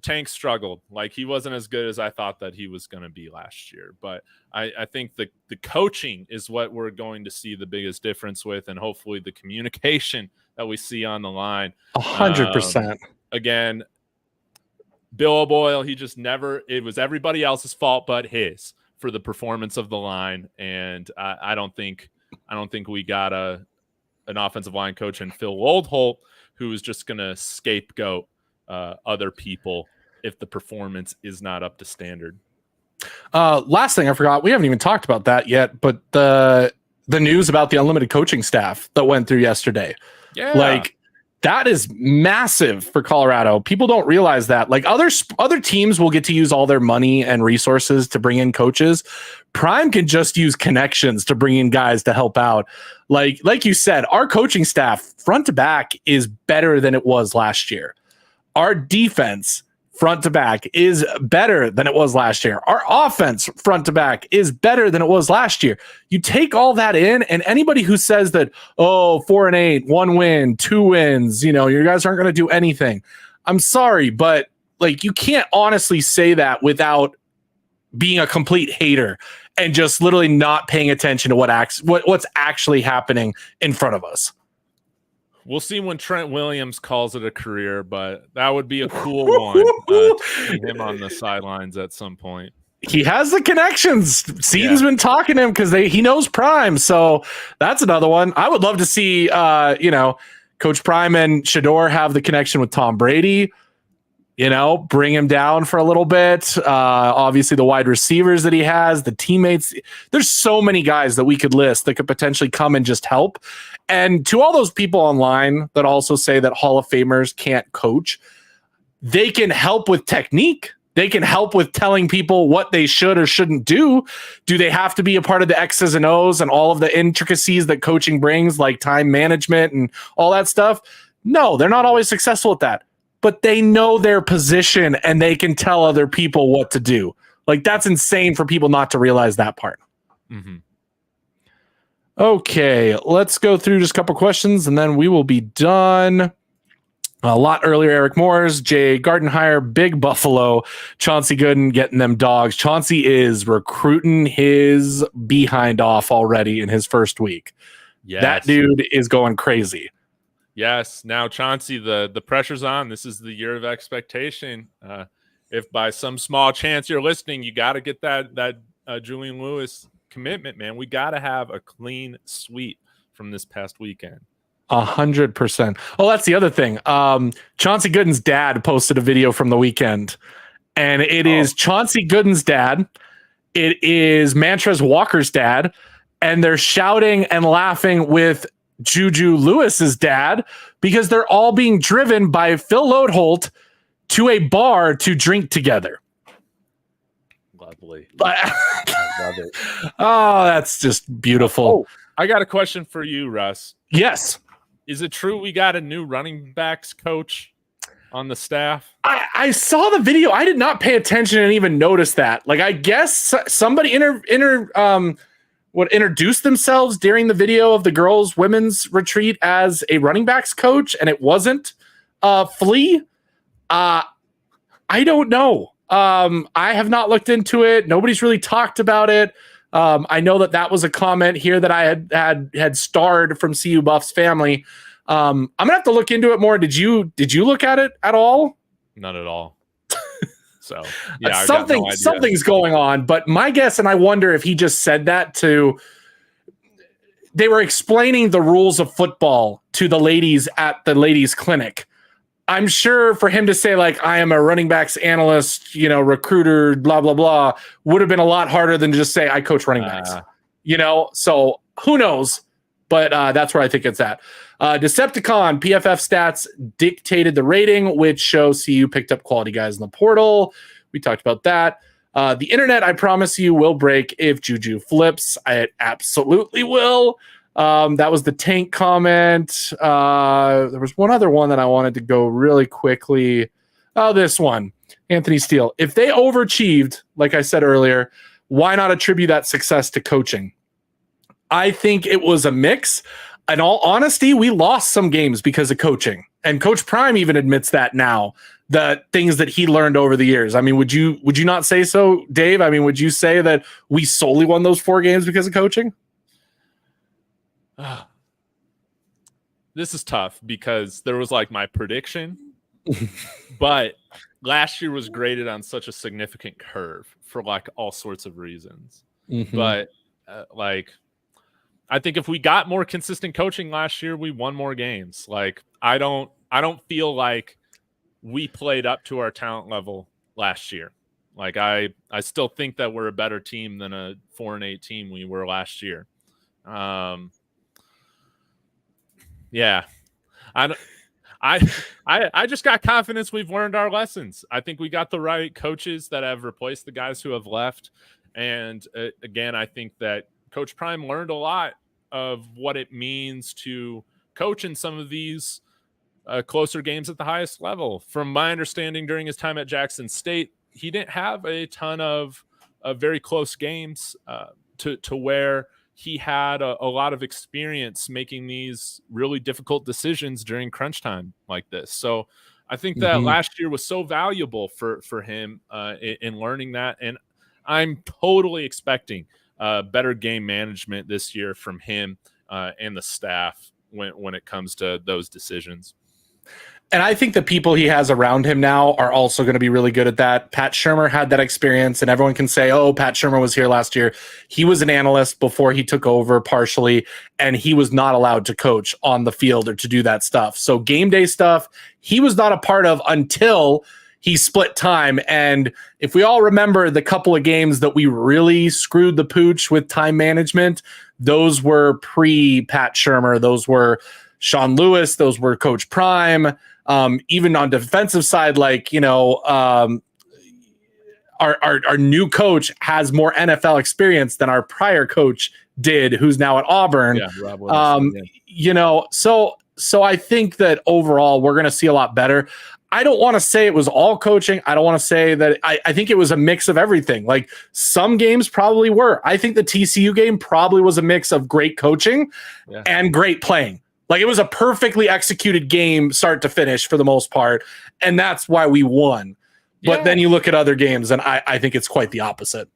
Tank struggled. Like, he wasn't as good as I thought that he was going to be last year. But I think the coaching is what we're going to see the biggest difference with, and hopefully the communication that we see on the line. 100%. Again, Bill O'Boyle, he just never – it was everybody else's fault but his for the performance of the line. And I don't think we got an offensive line coach in Phil Oldholt who is just going to scapegoat other people if the performance is not up to standard. Last thing I forgot, we haven't even talked about that yet, but the news about the unlimited coaching staff that went through yesterday. Yeah. Like, that is massive for Colorado. People don't realize that. Like, other teams will get to use all their money and resources to bring in coaches. Prime can just use connections to bring in guys to help out. Like you said, our coaching staff front to back is better than it was last year. Our defense front to back is better than it was last year. Our offense front to back is better than it was last year. You take all that in, and anybody who says that, 4-8, 1 win, 2 wins, your guys aren't going to do anything. I'm sorry, but like, you can't honestly say that without being a complete hater and just literally not paying attention to what's actually happening in front of us. We'll see when Trent Williams calls it a career, but that would be a cool one to see him on the sidelines at some point. He has the connections. Seaton's been talking to him because he knows Prime, so that's another one. I would love to see, Coach Prime and Shador have the connection with Tom Brady. Bring him down for a little bit. Obviously, the wide receivers that he has, the teammates. There's so many guys that we could list that could potentially come and just help. And to all those people online that also say that Hall of Famers can't coach, they can help with technique. They can help with telling people what they should or shouldn't do. Do they have to be a part of the X's and O's and all of the intricacies that coaching brings, like time management and all that stuff? No, they're not always successful at that. But they know their position and they can tell other people what to do. Like, that's insane for people not to realize that part. Mm-hmm. Okay, let's go through just a couple questions and then we will be done. A lot earlier, Eric Moores, Jay Gardenhire, Big Buffalo, Chauncey Gooden getting them dogs. Chauncey is recruiting his behind off already in his first week. Yes. That dude is going crazy. Yes. Now, Chauncey, the pressure's on. This is the year of expectation. If by some small chance you're listening, you got to get that Julian Lewis commitment, man. We got to have a clean sweep from this past weekend. 100%. Oh, that's the other thing. Chauncey Gooden's dad posted a video from the weekend, and it is Chauncey Gooden's dad. It is Mantrez Walker's dad, and they're shouting and laughing with Juju Lewis's dad because they're all being driven by Phil Oldholt to a bar to drink together. Lovely. I love it. Oh, that's just beautiful. Oh, I got a question for you, Russ. Yes. Is it true we got a new running backs coach on the staff? I saw the video. I did not pay attention and even notice that. Like, I guess somebody introduced themselves during the video of the girls' women's retreat as a running backs coach, and it wasn't Flea. I don't know. I have not looked into it. Nobody's really talked about it. I know that was a comment here that I had starred from CU Buff's family. I'm gonna have to look into it more. Did you look at it at all? Not at all. So yeah, something's going on. But my guess, and I wonder if he just said that they were explaining the rules of football to the ladies at the ladies' clinic. I'm sure for him to say, like, I am a running backs analyst, recruiter, blah, blah, blah, would have been a lot harder than to just say I coach running backs, so who knows? But that's where I think it's at. Decepticon PFF stats dictated the rating, which shows CU picked up quality guys in the portal. We talked about that. The internet, I promise you, will break if Juju flips. It absolutely will. That was the Tank comment. There was one other one that I wanted to go really quickly. Oh, this one. Anthony Steele. If they overachieved, like I said earlier, why not attribute that success to coaching? I think it was a mix. In all honesty, we lost some games because of coaching. And Coach Prime even admits that now, the things that he learned over the years. I mean, would you not say so, Dave? I mean, would you say that we solely won those 4 games because of coaching? This is tough because there was like my prediction, but last year was graded on such a significant curve for like all sorts of reasons. But like, I think if we got more consistent coaching last year, we won more games. Like, I don't feel like we played up to our talent level last year. Like, I still think that we're a better team than a 4-8 team we were last year. Yeah, I just got confidence we've learned our lessons. I think we got the right coaches that have replaced the guys who have left. And again, I think that Coach Prime learned a lot of what it means to coach in some of these closer games at the highest level. From my understanding, during his time at Jackson State, he didn't have a ton of very close games to where he had a lot of experience making these really difficult decisions during crunch time like this. So I think that last year was so valuable for him in learning that. And I'm totally expecting better game management this year from him and the staff when it comes to those decisions. And I think the people he has around him now are also going to be really good at that. Pat Shurmur had that experience, and everyone can say, oh, Pat Shurmur was here last year. He was an analyst before he took over partially, and he was not allowed to coach on the field or to do that stuff. So game day stuff, he was not a part of until he split time. And if we all remember the couple of games that we really screwed the pooch with time management, those were pre-Pat Shurmur. Those were Sean Lewis. Those were Coach Prime. Even on defensive side, like, you know, our new coach has more NFL experience than our prior coach did, who's now at Auburn. Yeah, Rob Wilson, yeah. You know, so I think that overall we're going to see a lot better. I don't want to say it was all coaching. I don't want to say that. I think it was a mix of everything. Like, some games probably were. I think the TCU game probably was a mix of great coaching and great playing. Like, it was a perfectly executed game, start to finish, for the most part, and that's why we won. But then you look at other games, and I think it's quite the opposite.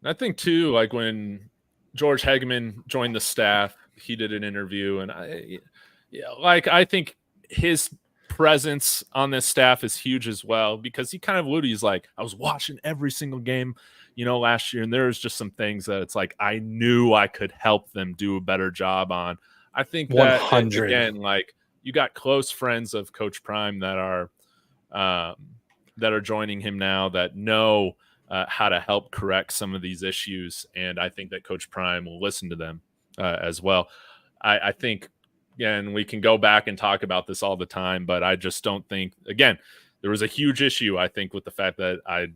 I think, too, like when George Hegeman joined the staff, he did an interview, and I think his presence on this staff is huge as well, because he kind of alluded, he's like, I was watching every single game, you know, last year, and there was just some things that it's like I knew I could help them do a better job on. I think that 100. Again, like, you got close friends of Coach Prime that are joining him now that know how to help correct some of these issues, and I think that Coach Prime will listen to them as well. I think, again, we can go back and talk about this all the time, but I just don't think, again, there was a huge issue, I think, with the fact that I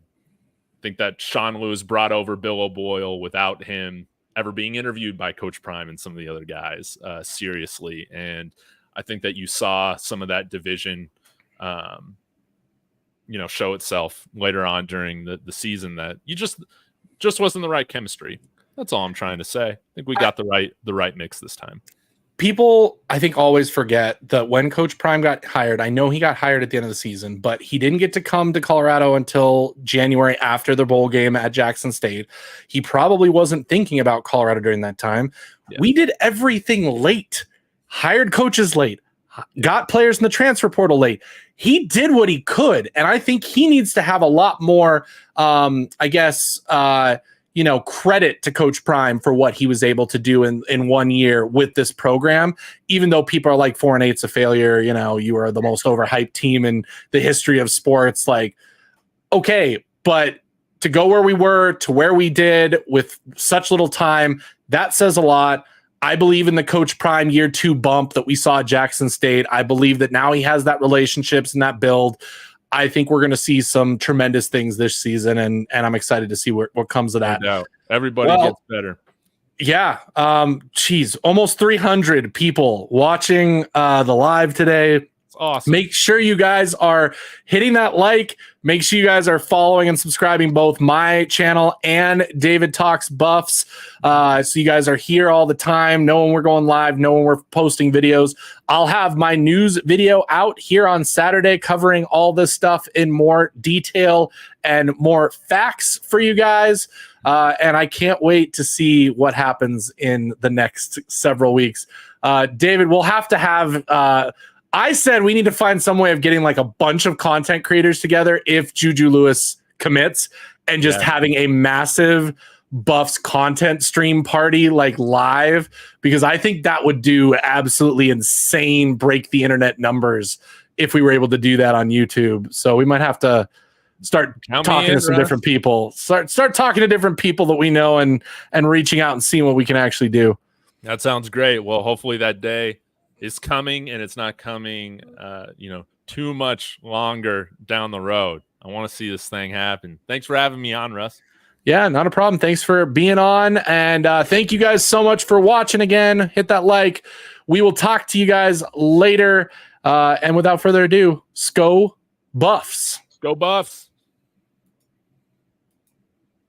think that Sean Lewis brought over Bill O'Boyle without him ever being interviewed by Coach Prime and some of the other guys seriously. And I think that you saw some of that division, show itself later on during the season, that you just wasn't the right chemistry. That's all I'm trying to say. I think we got the right mix this time. People, I think, always forget that when Coach Prime got hired, I know he got hired at the end of the season, but he didn't get to come to Colorado until January after the bowl game at Jackson State. He probably wasn't thinking about Colorado during that time. Yeah. We did everything late, hired coaches late, got players in the transfer portal late. He did what he could, and I think he needs to have a lot more, credit to Coach Prime for what he was able to do in 1 year with this program. Even though people are like 4-8's a failure, you know, you are the most overhyped team in the history of sports. Like, okay, but to go where we were to where we did with such little time, that says a lot. I believe in the Coach Prime year 2 bump that we saw at Jackson State. I believe that now he has that relationships and that build. I think we're going to see some tremendous things this season, and I'm excited to see what comes of that. No doubt. Everybody gets better. Yeah. Almost 300 people watching the live today. It's awesome. Make sure you guys are hitting that like. Make sure you guys are following and subscribing both my channel and David Talks Buffs. So you guys are here all the time, know when we're going live, know when we're posting videos. I'll have my news video out here on Saturday covering all this stuff in more detail and more facts for you guys. And I can't wait to see what happens in the next several weeks. David, we'll have to have... I said we need to find some way of getting like a bunch of content creators together if Juju Lewis commits, and just having a massive Buffs content stream party like live, because I think that would do absolutely insane, break the internet numbers if we were able to do that on YouTube. So we might have to start talking to some different people, start talking to different people that we know, and reaching out and seeing what we can actually do. That sounds great. Well, hopefully that day is coming, and it's not coming, too much longer down the road. I want to see this thing happen. Thanks for having me on, Russ. Yeah, not a problem. Thanks for being on. And thank you guys so much for watching again. Hit that like. We will talk to you guys later. And without further ado, Sko Buffs. Go Buffs.